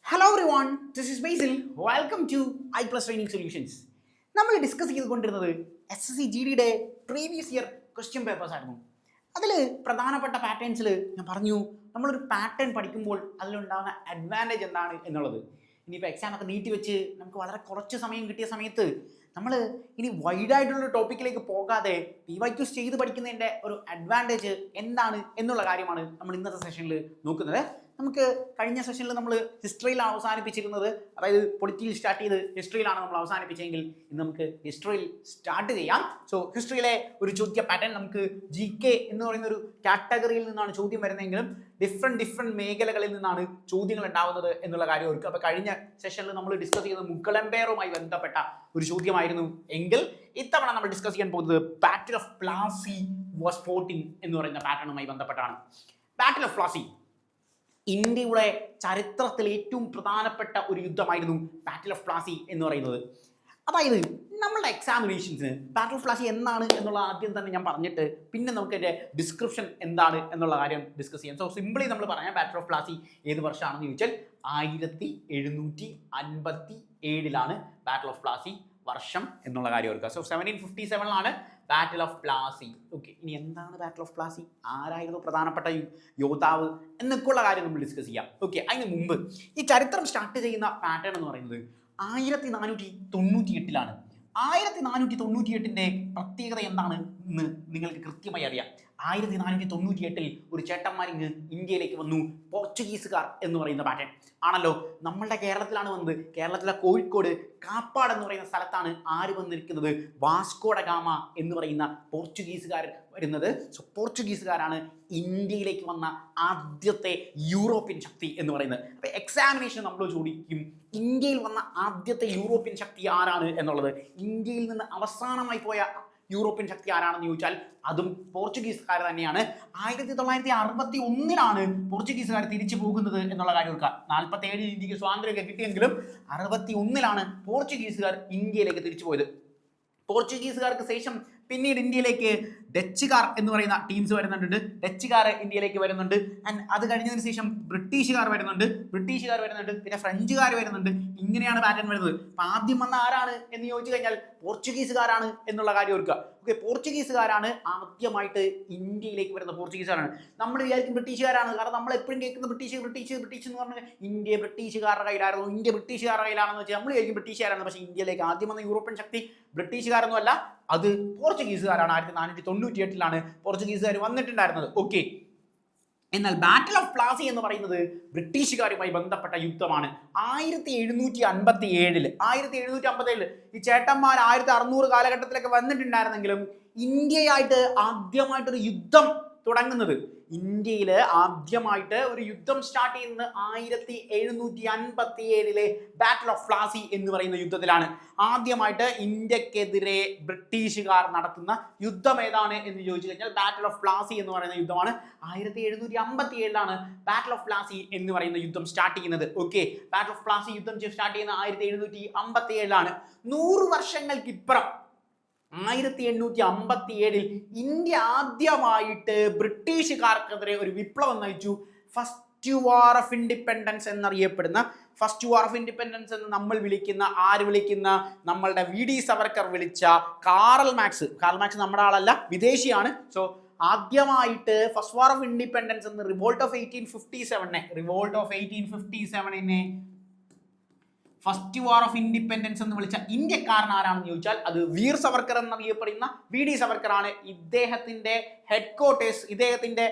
Hello everyone, this is Basil. Welcome to I plus training solutions. നമ്മൾ discuss ചെയ്തുകൊണ്ടിരുന്നത് SSC GDയുടെ previous year question papers ആയിരുന്നു. അതിൽ പ്രധാനപ്പെട്ട പാറ്റേൺസിൽ ഞാൻ പറഞ്ഞു, നമ്മളൊരു പാറ്റേൺ പഠിക്കുമ്പോൾ അതിലുണ്ടാകുന്ന അഡ്വാൻറ്റേജ് എന്താണ് എന്നുള്ളത്. ഇനിയിപ്പോൾ എക്സാമൊക്കെ നീട്ടി വെച്ച് നമുക്ക് വളരെ കുറച്ച് സമയം കിട്ടിയ സമയത്ത് നമ്മൾ ഇനി വൈഡായിട്ടുള്ളൊരു ടോപ്പിക്കിലേക്ക് പോകാതെ PYQs ചെയ്ത് പഠിക്കുന്നതിൻ്റെ ഒരു അഡ്വാൻറ്റേജ് എന്താണ് എന്നുള്ള കാര്യമാണ് നമ്മൾ ഇന്നത്തെ സെഷനിൽ നോക്കുന്നത്. നമുക്ക് കഴിഞ്ഞ സെഷനിൽ നമ്മൾ ഹിസ്റ്ററിയിലാണ് അവസാനിപ്പിച്ചിരുന്നത്, അതായത് പൊളിറ്റിയിൽ സ്റ്റാർട്ട് ചെയ്ത് ഹിസ്റ്ററിയിലാണ് നമ്മൾ അവസാനിപ്പിച്ചെങ്കിൽ ഇന്ന് നമുക്ക് ഹിസ്റ്ററിയിൽ സ്റ്റാർട്ട് ചെയ്യാം. സോ ഹിസ്റ്ററിയിലെ ഒരു ചോദ്യ പാറ്റേൺ നമുക്ക് GK എന്ന് പറയുന്ന ഒരു കാറ്റഗറിയിൽ നിന്നാണ് ചോദ്യം വരുന്നതെങ്കിലും ഡിഫറെൻറ്റ് മേഖലകളിൽ നിന്നാണ് ചോദ്യങ്ങൾ ഉണ്ടാവുന്നത് എന്നുള്ള കാര്യം ഓർക്കുക. അപ്പോൾ കഴിഞ്ഞ സെഷനിൽ നമ്മൾ ഡിസ്കസ് ചെയ്തത് മുഗൾ എംപയറുമായി ബന്ധപ്പെട്ട ഒരു ചോദ്യമായിരുന്നു എങ്കിൽ ഇത്തവണ നമ്മൾ ഡിസ്കസ് ചെയ്യാൻ പോകുന്നത് battle of Plassey was fort in എന്ന് പറയുന്ന പാറ്റേണുമായി ബന്ധപ്പെട്ടാണ്. ബാറ്റിൽ ഓഫ് പ്ലാസി ഇന്ത്യയുടെ ചരിത്രത്തിൽ ഏറ്റവും പ്രധാനപ്പെട്ട ഒരു യുദ്ധമായിരുന്നു ബാറ്റിൽ ഓഫ് പ്ലാസി എന്ന് പറയുന്നത്. അതായത് നമ്മളുടെ എക്സാമിനേഷൻസിന് ബാറ്റിൽ ഓഫ് പ്ലാസി എന്താണ് എന്നുള്ള ആദ്യം തന്നെ ഞാൻ പറഞ്ഞിട്ട് പിന്നെ നമുക്ക് എൻ്റെ ഡിസ്ക്രിപ്ഷൻ എന്താണ് എന്നുള്ള കാര്യം ഡിസ്കസ് ചെയ്യാം. സോ സിംപിളി നമ്മൾ പറയാം, ബാറ്റിൽ ഓഫ് പ്ലാസി ഏത് വർഷമാണെന്ന് ചോദിച്ചാൽ 1757 ബാറ്റിൽ ഓഫ് പ്ലാസി വർഷം എന്നുള്ള കാര്യം ഓർക്കുക. So 1757 battle of Plassey. Okay, ഇനി എന്താണ് ബാറ്റിൽ ഓഫ് പ്ലാസി, ആരായിരുന്നു പ്രധാനപ്പെട്ട യോദ്ധാവ് എന്നൊക്കെയുള്ള കാര്യം നമ്മൾ ഡിസ്കസ് ചെയ്യാം. ഓക്കെ, അതിന് മുമ്പ് ഈ ചരിത്രം സ്റ്റാർട്ട് ചെയ്യുന്ന പാറ്റേൺ എന്ന് പറയുന്നത് 1498 1498 പ്രത്യേകത എന്താണ് എന്ന് നിങ്ങൾക്ക് കൃത്യമായി അറിയാം. 1498 ഒരു ചേട്ടന്മാരിങ്ങ് ഇന്ത്യയിലേക്ക് വന്നു, പോർച്ചുഗീസുകാർ എന്ന് പറയുന്ന പാറ്റേൺ ആണല്ലോ. നമ്മളുടെ കേരളത്തിലാണ് വന്നത്. കേരളത്തിലെ കോഴിക്കോട് കാപ്പാട് എന്ന് പറയുന്ന സ്ഥലത്താണ് ആര് വന്നിരിക്കുന്നത്? വാസ്കോ ഡ ഗാമ എന്ന് പറയുന്ന പോർച്ചുഗീസുകാർ വരുന്നത്. സോ പോർച്ചുഗീസുകാരാണ് ഇന്ത്യയിലേക്ക് വന്ന ആദ്യത്തെ യൂറോപ്യൻ ശക്തി എന്ന് പറയുന്നത്. അപ്പോൾ എക്സാമിനേഷൻ നമ്മൾ ചോദിക്കും, ഇന്ത്യയിൽ വന്ന ആദ്യത്തെ യൂറോപ്യൻ ശക്തി ആരാണ് എന്നുള്ളത്. ഇന്ത്യയിൽ നിന്ന് അവസാനമായി പോയ യൂറോപ്യൻ ശക്തി ആരാണെന്ന് ചോദിച്ചാൽ അതും പോർച്ചുഗീസുകാർ തന്നെയാണ്. 1961 പോർച്ചുഗീസുകാർ തിരിച്ചു പോകുന്നത് എന്നുള്ള കാര്യം ഓർക്കുക. 47 ഇന്ത്യക്ക് സ്വാതന്ത്ര്യമൊക്കെ കിട്ടിയെങ്കിലും 61 പോർച്ചുഗീസുകാർ ഇന്ത്യയിലേക്ക് തിരിച്ചു പോയത്. പോർച്ചുഗീസുകാർക്ക് ശേഷം പിന്നീട് ഇന്ത്യയിലേക്ക് ഡച്ചുകാർ എന്ന് പറയുന്ന ടീംസ് വരുന്നുണ്ട്. ഡച്ചുകാർ ഇന്ത്യയിലേക്ക് വരുന്നുണ്ട്. ആൻഡ് അത് കഴിഞ്ഞതിന് ശേഷം ബ്രിട്ടീഷുകാർ വരുന്നുണ്ട്, പിന്നെ ഫ്രഞ്ചുകാർ വരുന്നുണ്ട്. ഇങ്ങനെയാണ് പാറ്റേൺ വരുന്നത്. അപ്പം ആദ്യം വന്ന ആരാണ് എന്ന് ചോദിച്ചു കഴിഞ്ഞാൽ പോർച്ചുഗീസുകാരാണ് എന്നുള്ള കാര്യം ഓർക്കുക. ഓക്കെ, പോർച്ചുഗീസുകാരാണ് ആദ്യമായിട്ട് ഇന്ത്യയിലേക്ക് വരുന്ന പോർച്ചുഗീസുകാരാണ്. നമ്മൾ വിചാരിക്കും ബ്രിട്ടീഷുകാരാണ്, കാരണം നമ്മൾ എപ്പോഴും കേൾക്കുന്ന ബ്രിട്ടീഷ് എന്ന് പറഞ്ഞാൽ ഇന്ത്യ ബ്രിട്ടീഷുകാരുടെ കയ്യിലായിരുന്നു, വെച്ചാൽ നമ്മൾ വിചാരിക്കും ബ്രിട്ടീഷുകാരാണ്. പക്ഷേ ഇന്ത്യയിലേക്ക് ആദ്യം വന്ന യൂറോപ്യൻ ശക്തി ബ്രിട്ടീഷുകാരൊന്നും അല്ല, അത് പോർച്ചുഗീസുകാരാണ്. 1498 പോർച്ചുഗീസുകാർ വന്നിട്ടുണ്ടായിരുന്നത്. ഓക്കെ, എന്നാൽ ബാറ്റിൽ ഓഫ് പ്ലാസി എന്ന് പറയുന്നത് ബ്രിട്ടീഷുകാരുമായി ബന്ധപ്പെട്ട യുദ്ധമാണ്. 1757 ഈ ചേട്ടന്മാർ 1600 കാലഘട്ടത്തിലൊക്കെ വന്നിട്ടുണ്ടായിരുന്നെങ്കിലും ഇന്ത്യയായിട്ട് ആദ്യമായിട്ടൊരു യുദ്ധം തുടങ്ങുന്നത്, ഇന്ത്യയിൽ ആദ്യമായിട്ട് ഒരു യുദ്ധം സ്റ്റാർട്ട് ചെയ്യുന്നത് 1757 ബാറ്റിൽ ഓഫ് പ്ലാസി എന്ന് പറയുന്ന യുദ്ധത്തിലാണ്. ആദ്യമായിട്ട് ഇന്ത്യക്കെതിരെ ബ്രിട്ടീഷുകാർ നടത്തുന്ന യുദ്ധം ഏതാണ് എന്ന് ചോദിച്ചു കഴിഞ്ഞാൽ ബാറ്റിൽ ഓഫ് പ്ലാസി എന്ന് പറയുന്ന യുദ്ധമാണ്. 1757 ബാറ്റിൽ ഓഫ് പ്ലാസി എന്ന് പറയുന്ന യുദ്ധം സ്റ്റാർട്ട് ചെയ്യുന്നത്. ഓക്കെ, ബാറ്റിൽ ഓഫ് പ്ലാസി യുദ്ധം സ്റ്റാർട്ട് ചെയ്യുന്നത് 1757 100 വർഷങ്ങൾക്ക് ഇപ്പുറം 1857 ഇന്ത്യ ആദ്യമായിട്ട് ബ്രിട്ടീഷുകാർക്കെതിരെ ഒരു വിപ്ലവം നയിച്ചു. ഫസ്റ്റ് വാർ ഓഫ് ഇൻഡിപെൻഡൻസ് എന്നറിയപ്പെടുന്ന, ഫസ്റ്റ് വാർ ഓഫ് ഇൻഡിപെൻഡൻസ് എന്ന് നമ്മൾ വിളിക്കുന്ന, നമ്മളുടെ VD സവർക്കർ വിളിച്ച കാറൽ മാക്സ് നമ്മുടെ ആളല്ല, വിദേശിയാണ്. സോ ആദ്യമായിട്ട് ഫസ്റ്റ് വാർ ഓഫ് ഇൻഡിപെൻഡൻസ് എന്ന് revolt of 1857 first war of independence എന്ന് വിളിച്ച ഇന്ത്യക്കാരൻ ആരാണെന്ന് ചോദിച്ചാൽ അത് വീർ സവർക്കർ എന്നറിയപ്പെടുന്ന VD സവർക്കർ ആണ്. ഇദ്ദേഹത്തിന്റെ ഹെഡ്ക്വാർട്ടേഴ്സ്, ഇദ്ദേഹത്തിന്റെ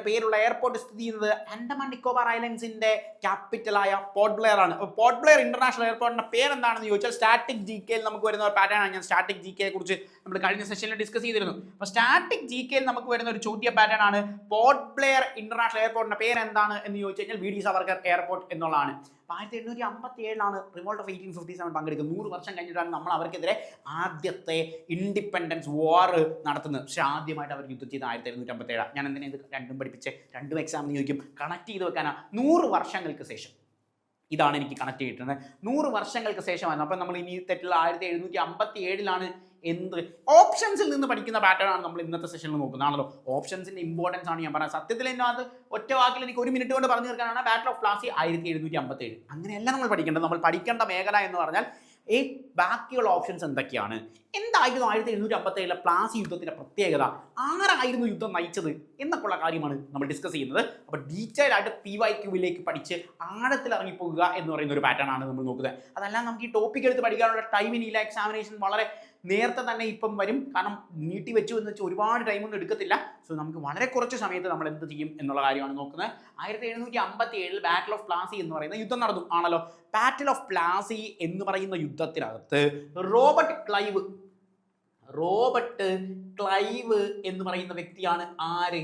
പേരുള്ള എയർപോർട്ട് സ്ഥിതി ചെയ്യുന്നത് ആൻഡമാൻ നിക്കോബാർ ഐലൻഡ്സിന്റെ ക്യാപിറ്റലായ പോർട്ട് ബ്ലെയർ ആണ്. പോർട്ട് ബ്ലെയർ ഇന്റർനാഷണൽ എയർപോർട്ടിന്റെ പേരെന്താണെന്ന് ചോദിച്ചാൽ സ്റ്റാറ്റിക് GKയിൽ നമുക്ക് വരുന്ന ഒരു പാറ്റേൺ ആണ്. ഞാൻ സ്റ്റാറ്റിക് GKയെ കുറിച്ച് നമ്മൾ കഴിഞ്ഞ സെഷനിൽ ഡിസ്കസ് ചെയ്തിരുന്നു. അപ്പോൾ സ്റ്റാറ്റിക് GKയിൽ നമുക്ക് വരുന്ന ഒരു ചോദ്യ പാറ്റേൺ ആണ്, പോർട്ട് ബ്ലെയർ ഇന്റർനാഷണൽ എയർപോർട്ടിന്റെ പേര് എന്താണ് എന്ന് ചോദിച്ചു കഴിഞ്ഞാൽ VD സവർക്കർ എയർപോർട്ട് എന്നുള്ളതാണ്. 1857 റിവോൾട്ട് ഓഫ് 1857 പങ്കെടുക്കുന്നത്. 100 വർഷം കഴിഞ്ഞിട്ടാണ് നമ്മൾ അവർക്കെതിരെ ആദ്യത്തെ ഇൻഡിപെൻഡൻസ് വാർ നടത്തുന്നത്. പക്ഷേ ആദ്യമായിട്ട് അവർ യുദ്ധം ചെയ്ത് 1757. ഞാൻ എന്തിനാ ഇത് രണ്ടും പഠിപ്പിച്ച് രണ്ടും എക്സാമിന് ചോദിക്കും, കണക്ട് ചെയ്ത് വെക്കാനാണ്. 100 വർഷങ്ങൾക്ക് ശേഷം ഇതാണ് എനിക്ക് കണക്ട് ചെയ്തിട്ടുള്ളത്. 100 വർഷങ്ങൾക്ക് ശേഷമാണ്. അപ്പം നമ്മൾ ഇനി തെറ്റുള്ള 1757 എന്ത് ഓപ്ഷൻസിൽ നിന്ന് പഠിക്കുന്ന പാറ്റേൺ ആണ് നമ്മൾ ഇന്നത്തെ സെഷനിൽ നോക്കുന്നതാണല്ലോ. ഓപ്ഷൻസിന്റെ ഇമ്പോർട്ടൻസ് ആണ് ഞാൻ പറഞ്ഞത്. സത്യത്തിൽ അതിനകത്ത് ഒറ്റ വാക്കിൽ എനിക്ക് 1 മിനിറ്റ് കൊണ്ട് പറഞ്ഞു തീർക്കാനാണ് ബാറ്റിൽ ഓഫ് പ്ലാസി 1757. അങ്ങനെയല്ല നമ്മൾ പഠിക്കേണ്ടത്. നമ്മൾ പഠിക്കേണ്ട മേഖല എന്ന് പറഞ്ഞാൽ ബാക്കിയുള്ള ഓപ്ഷൻസ് എന്തൊക്കെയാണ്, എന്തായിരുന്നു 1757 പ്ലാസി യുദ്ധത്തിന്റെ പ്രത്യേകത, ആരായിരുന്നു യുദ്ധം നയിച്ചത് എന്നൊക്കെയുള്ള കാര്യമാണ് നമ്മൾ ഡിസ്കസ് ചെയ്യുന്നത്. അപ്പോൾ ഡീറ്റെയിൽ ആയിട്ട് PYQവിലേക്ക് പഠിച്ച് ആഴത്തിൽ ഇറങ്ങിപ്പോകുക എന്ന് പറയുന്ന ഒരു പാറ്റേൺ ആണ് നമ്മൾ നോക്കുന്നത്. അതല്ല നമുക്ക് ഈ ടോപ്പിക് എടുത്ത് പഠിക്കാനുള്ള ടൈമിനില്ല. എക്സാമിനേഷൻ വളരെ നേരത്തെ തന്നെ ഇപ്പം വരും. കാരണം നീട്ടി വെച്ചു എന്ന് വെച്ചാൽ ഒരുപാട് ടൈമൊന്നും എടുക്കത്തില്ല. സോ നമുക്ക് വളരെ കുറച്ച് സമയത്ത് നമ്മൾ എന്ത് ചെയ്യും എന്നുള്ള കാര്യമാണ് നോക്കുന്നത്. 1757 ബാറ്റിൽ ഓഫ് പ്ലാസി എന്ന് പറയുന്ന യുദ്ധം നടന്നു ആണല്ലോ. ബാറ്റിൽ ഓഫ് പ്ലാസി എന്ന് പറയുന്ന യുദ്ധത്തിനകത്ത് റോബർട്ട് ക്ലൈവ് എന്ന് പറയുന്ന വ്യക്തിയാണ് ആര്,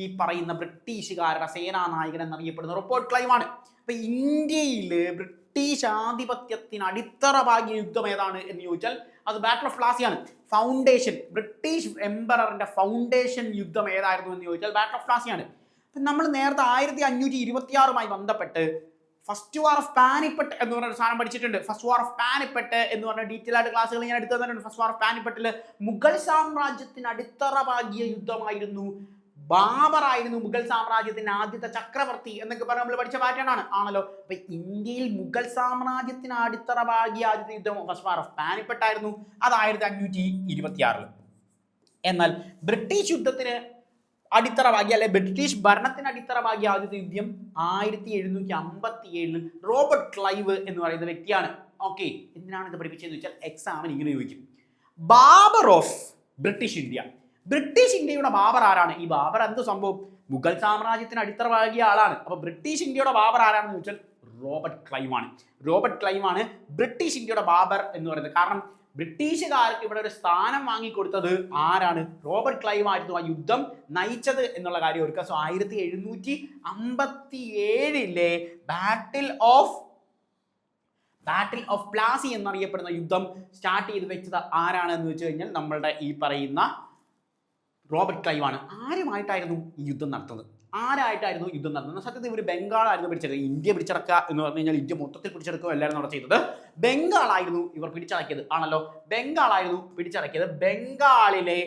ഈ പറയുന്ന ബ്രിട്ടീഷുകാരുടെ സേനാനായകൻ എന്നറിയപ്പെടുന്ന റോബർട്ട് ക്ലൈവ് ആണ്. അപ്പൊ ഇന്ത്യയിൽ ബ്രിട്ടീഷ് ആധിപത്യത്തിന് അടിത്തറ പാകിയ യുദ്ധം ഏതാണ് എന്ന് ചോദിച്ചാൽ അത് ബാറ്റിൽ ഓഫ് പ്ലാസിയാണ്. ഫൗണ്ടേഷൻ, ബ്രിട്ടീഷ് എംപററിന്റെ ഫൗണ്ടേഷൻ യുദ്ധം ഏതായിരുന്നു എന്ന് ചോദിച്ചാൽ ബാറ്റിൽ ഓഫ് പ്ലാസിയാണ്. നമ്മൾ നേരത്തെ 1526 ബന്ധപ്പെട്ട് ഫസ്റ്റ് വാർ ഓഫ് പാനിപ്പട്ട് എന്ന് പറഞ്ഞ ഒരു സാധനം പഠിച്ചിട്ടുണ്ട്. ഫസ്റ്റ് വാർ ഓഫ് പാനിപ്പട്ട് എന്ന് പറഞ്ഞ ഡീറ്റെയിൽ ആയിട്ട് ക്ലാസ്സുകൾ ഞാൻ എടുത്തു തന്നിട്ടുണ്ട്. ഫസ്റ്റ് വാർ ഓഫ് പാനിപ്പട്ടിൽ മുഗൾ സാമ്രാജ്യത്തിന് അടിത്തറ പാകിയ യുദ്ധമായിരുന്നു. ബാബറായിരുന്നു മുഗൾ സാമ്രാജ്യത്തിന്റെ ആദ്യത്തെ ചക്രവർത്തി എന്നൊക്കെ പറഞ്ഞ് നമ്മൾ പഠിച്ച പാറ്റേൺ ആണല്ലോ. അപ്പൊ ഇന്ത്യയിൽ മുഗൾ സാമ്രാജ്യത്തിന് അടിത്തറ പാകിയ ആദ്യത്തെ യുദ്ധം ഫസ്റ്റ് വാർ ഓഫ് പാനിപ്പട്ടായിരുന്നു. അത് 1526. എന്നാൽ ബ്രിട്ടീഷ് യുദ്ധത്തിന് അടിത്തറ പാകിയ അല്ലെ ബ്രിട്ടീഷ് ഭരണത്തിന് അടിത്തറ പാകിയ ആദ്യത്തെ യുദ്ധം 1757 റോബർട്ട് ക്ലൈവ് എന്ന് പറയുന്ന വ്യക്തിയാണ്. ഓക്കെ, എന്തിനാണ് ഇത് പഠിപ്പിച്ചതെന്ന് വെച്ചാൽ എക്സാമിന് ഇങ്ങനെ ചോദിക്കും. ബാബർ ഓഫ് ബ്രിട്ടീഷ് ഇന്ത്യ, ബ്രിട്ടീഷ് ഇന്ത്യയുടെ ബാബർ ആരാണ്? ഈ ബാബർ എന്ത് സംഭവം? മുഗൾ സാമ്രാജ്യത്തിന് അടിത്തറ പാകിയ ആളാണ്. അപ്പൊ ബ്രിട്ടീഷ് ഇന്ത്യയുടെ ബാബർ ആരാണെന്ന് ചോദിച്ചാൽ റോബർട്ട് ക്ലൈവ് ആണ് ബ്രിട്ടീഷ് ഇന്ത്യയുടെ ബാബർ എന്ന് പറയുന്നത്. കാരണം ബ്രിട്ടീഷുകാർക്ക് ഇവിടെ ഒരു സ്ഥാനം വാങ്ങിക്കൊടുത്തത് ആരാണ്? റോബർട്ട് ക്ലൈവ് ആയിരുന്നു ആ യുദ്ധം നയിച്ചത് എന്നുള്ള കാര്യം ഓർക്കുക. സോ 1757 ബാറ്റിൽ ഓഫ് പ്ലാസി എന്നറിയപ്പെടുന്ന യുദ്ധം സ്റ്റാർട്ട് ചെയ്ത് വെച്ചത് ആരാണെന്ന് വെച്ച് കഴിഞ്ഞാൽ നമ്മളുടെ ഈ പറയുന്ന റോബർട്ട് ക്ലൈവ് ആണ്. ആരുമായിട്ടായിരുന്നു ഈ യുദ്ധം നടത്തുന്നത്? സത്യത്തിൽ ഇവർ ബംഗാളായിരുന്നു പിടിച്ചെടുക്കുക. ഇന്ത്യ പിടിച്ചടക്കുക എന്ന് പറഞ്ഞു കഴിഞ്ഞാൽ ഇന്ത്യ മൊത്തത്തിൽ പിടിച്ചെടുക്കുക എല്ലാവരും അവിടെ ചെയ്തത്. ബംഗാളായിരുന്നു ഇവർ പിടിച്ചടക്കിയത് ആണല്ലോ. ബംഗാളിലെ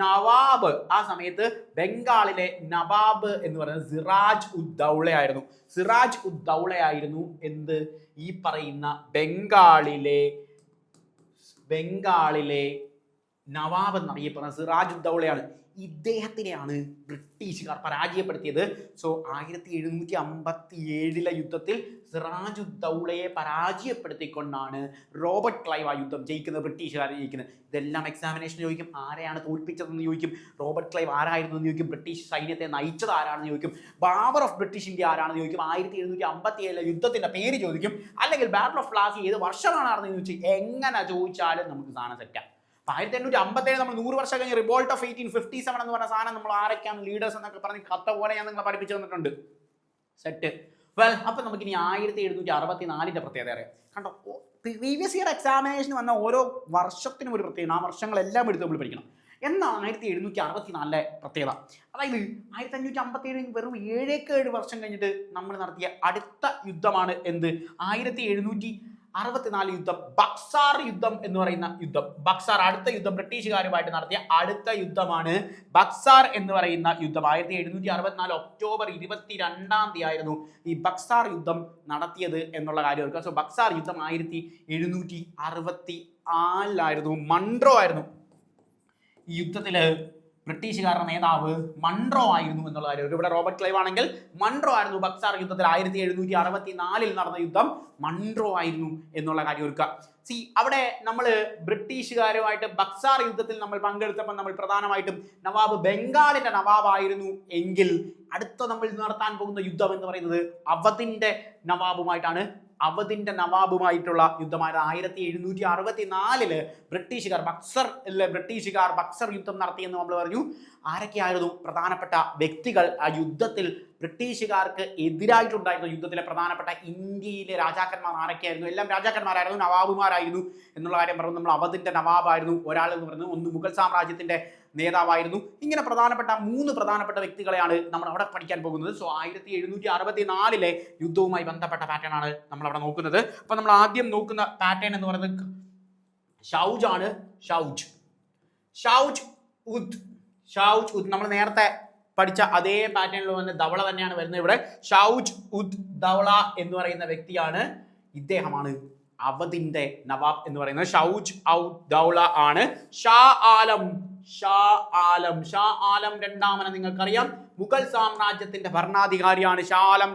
നവാബ്, ആ സമയത്ത് ബംഗാളിലെ നവാബ് എന്ന് പറയുന്നത് സിറാജ് ഉദ് ദൗള ആയിരുന്നു. എന്ത് ഈ പറയുന്ന ബംഗാളിലെ നവാബ് എന്നറിയപ്പെടുന്ന സിറാജ് ഉദ് ദൗളയാണ്. ഇദ്ദേഹത്തിനെയാണ് ബ്രിട്ടീഷുകാർ പരാജയപ്പെടുത്തിയത്. സോ 1757 യുദ്ധത്തിൽ സിറാജ് ഉദ് ദൗളയെ പരാജയപ്പെടുത്തിക്കൊണ്ടാണ് റോബർട്ട് ക്ലൈവ് ആ യുദ്ധം ജയിക്കുന്നത്, ബ്രിട്ടീഷുകാരെ ജയിക്കുന്നത്. ഇതെല്ലാം എക്സാമിനേഷൻ ചോദിക്കും. ആരെയാണ് തോൽപ്പിച്ചതെന്ന് ചോദിക്കും. റോബർട്ട് ക്ലൈവ് ആരായിരുന്നു എന്ന് ചോദിക്കും. ബ്രിട്ടീഷ് സൈന്യത്തെ നയിച്ചത് ആരാണെന്ന് ചോദിക്കും. ബാബർ ഓഫ് ബ്രിട്ടീഷ് ഇന്ത്യ ആരാണെന്ന് ചോദിക്കും. 1757 യുദ്ധത്തിന്റെ പേര് ചോദിക്കും. അല്ലെങ്കിൽ ബാറ്റിൽ ഓഫ് പ്ലാസി ഏത് വർഷമാണ് നടന്നതെന്ന് ചോദിച്ചു എങ്ങനെ ചോദിച്ചാലും നമുക്ക് സാധനം സെറ്റാം. 1857 നമ്മൾ 100 വർഷം കഴിഞ്ഞ് റിവോൾട്ട് ഓഫ് 1857 എന്ന് പറഞ്ഞ സാധനം നമ്മൾ ആരൊക്കെയാണ് ലീഡേഴ്സ് എന്നൊക്കെ പറഞ്ഞ് കഥ പോലെ ഞാൻ നിങ്ങളെ പഠിപ്പിച്ചു തന്നിട്ടുണ്ട്. സെറ്റ്. വെൽ, അപ്പൊ നമുക്ക് ഇനി 1764 പ്രത്യേകത അറിയാം. കണ്ടോ, പ്രീവിയസ് ഇയർ എക്സാമിനേഷന് വന്ന ഓരോ വർഷത്തിനും ഒരു പ്രത്യേകത. ആ വർഷങ്ങളെല്ലാം എടുത്ത് നമ്മൾ പഠിക്കണം. എന്നാണ് 1764 പ്രത്യേകത. അതായത് 1557 വെറും 7 വർഷം കഴിഞ്ഞിട്ട് നമ്മൾ നടത്തിയ അടുത്ത യുദ്ധമാണ് എന്ത്? 1764 യുദ്ധം, ബക്സാർ യുദ്ധം എന്ന് പറയുന്ന യുദ്ധം. അടുത്ത യുദ്ധം ബ്രിട്ടീഷുകാരുമായിട്ട് നടത്തിയ അടുത്ത യുദ്ധമാണ് ബക്സാർ എന്ന് പറയുന്ന യുദ്ധം. 1764 ഒക്ടോബർ 22 ആയിരുന്നു ഈ ബക്സാർ യുദ്ധം നടത്തിയത് എന്നുള്ള കാര്യം ഓർക്കുക. സോ ബക്സാർ യുദ്ധം 1764 മൺട്രോ ആയിരുന്നു. ഈ യുദ്ധത്തില് ബ്രിട്ടീഷുകാരുടെ നേതാവ് മൺട്രോ ആയിരുന്നു എന്നുള്ള കാര്യം. ഇവിടെ റോബർട്ട് ക്ലൈവ് ആണെങ്കിൽ മൺട്രോ ആയിരുന്നു. ബക്സാർ യുദ്ധത്തിൽ 1764 നടന്ന യുദ്ധം മൺട്രോ ആയിരുന്നു എന്നുള്ള കാര്യം ഓർക്കുക. അവിടെ നമ്മൾ ബ്രിട്ടീഷുകാരുമായിട്ട് ബക്സാർ യുദ്ധത്തിൽ നമ്മൾ പങ്കെടുത്തപ്പോൾ നമ്മൾ പ്രധാനമായിട്ടും നവാബ് ബംഗാളിന്റെ നവാബായിരുന്നു എങ്കിൽ അടുത്ത നമ്മൾ നടത്താൻ പോകുന്ന യുദ്ധം എന്ന് പറയുന്നത് അവധിന്റെ നവാബുമായിട്ടുള്ള യുദ്ധമായത്. 1764 ബ്രിട്ടീഷുകാർ ബക്സർ യുദ്ധം നടത്തിയെന്ന് നമ്മൾ പറഞ്ഞു. ആരൊക്കെയായിരുന്നു പ്രധാനപ്പെട്ട വ്യക്തികൾ ആ യുദ്ധത്തിൽ? ബ്രിട്ടീഷുകാർക്ക് എതിരായിട്ടുണ്ടായിരുന്ന യുദ്ധത്തിലെ പ്രധാനപ്പെട്ട ഇന്ത്യയിലെ രാജാക്കന്മാർ ആരൊക്കെയായിരുന്നു? എല്ലാം രാജാക്കന്മാരായിരുന്നു, നവാബുമാരായിരുന്നു എന്നുള്ള കാര്യം പറഞ്ഞു. നമ്മൾ അവധിന്റെ നവാബായിരുന്നു ഒരാൾ എന്ന് പറയുന്നത്. ഒന്ന് മുഗൾ സാമ്രാജ്യത്തിന്റെ നേതാവായിരുന്നു. ഇങ്ങനെ പ്രധാനപ്പെട്ട 3 പ്രധാനപ്പെട്ട വ്യക്തികളെയാണ് നമ്മൾ അവിടെ പഠിക്കാൻ പോകുന്നത്. സോ 1764 യുദ്ധവുമായി ബന്ധപ്പെട്ട പാറ്റേൺ ആണ് നമ്മൾ അവിടെ നോക്കുന്നത്. അപ്പൊ നമ്മൾ ആദ്യം നോക്കുന്ന പാറ്റേൺ എന്ന് പറയുന്നത് ഷൗജ് ആണ്. ഷൗജ് ഉദ് നമ്മൾ നേരത്തെ പഠിച്ച അതേ പാറ്റേണിൽ വന്ന ധവള തന്നെയാണ് വരുന്നത് ഇവിടെ. ഷൗജ് ഉദ് ദൗള എന്ന് പറയുന്ന വ്യക്തിയാണ്, ഇദ്ദേഹമാണ് അവധിന്റെ നവാബ് എന്ന് പറയുന്നത്. ഷൗജ് ഔദ് ദൗള ആണ്. ഷാ ആലം രണ്ടാമനെ നിങ്ങൾക്കറിയാം, മുഗൾ സാമ്രാജ്യത്തിന്റെ ഭരണാധികാരിയാണ് ഷാ ആലം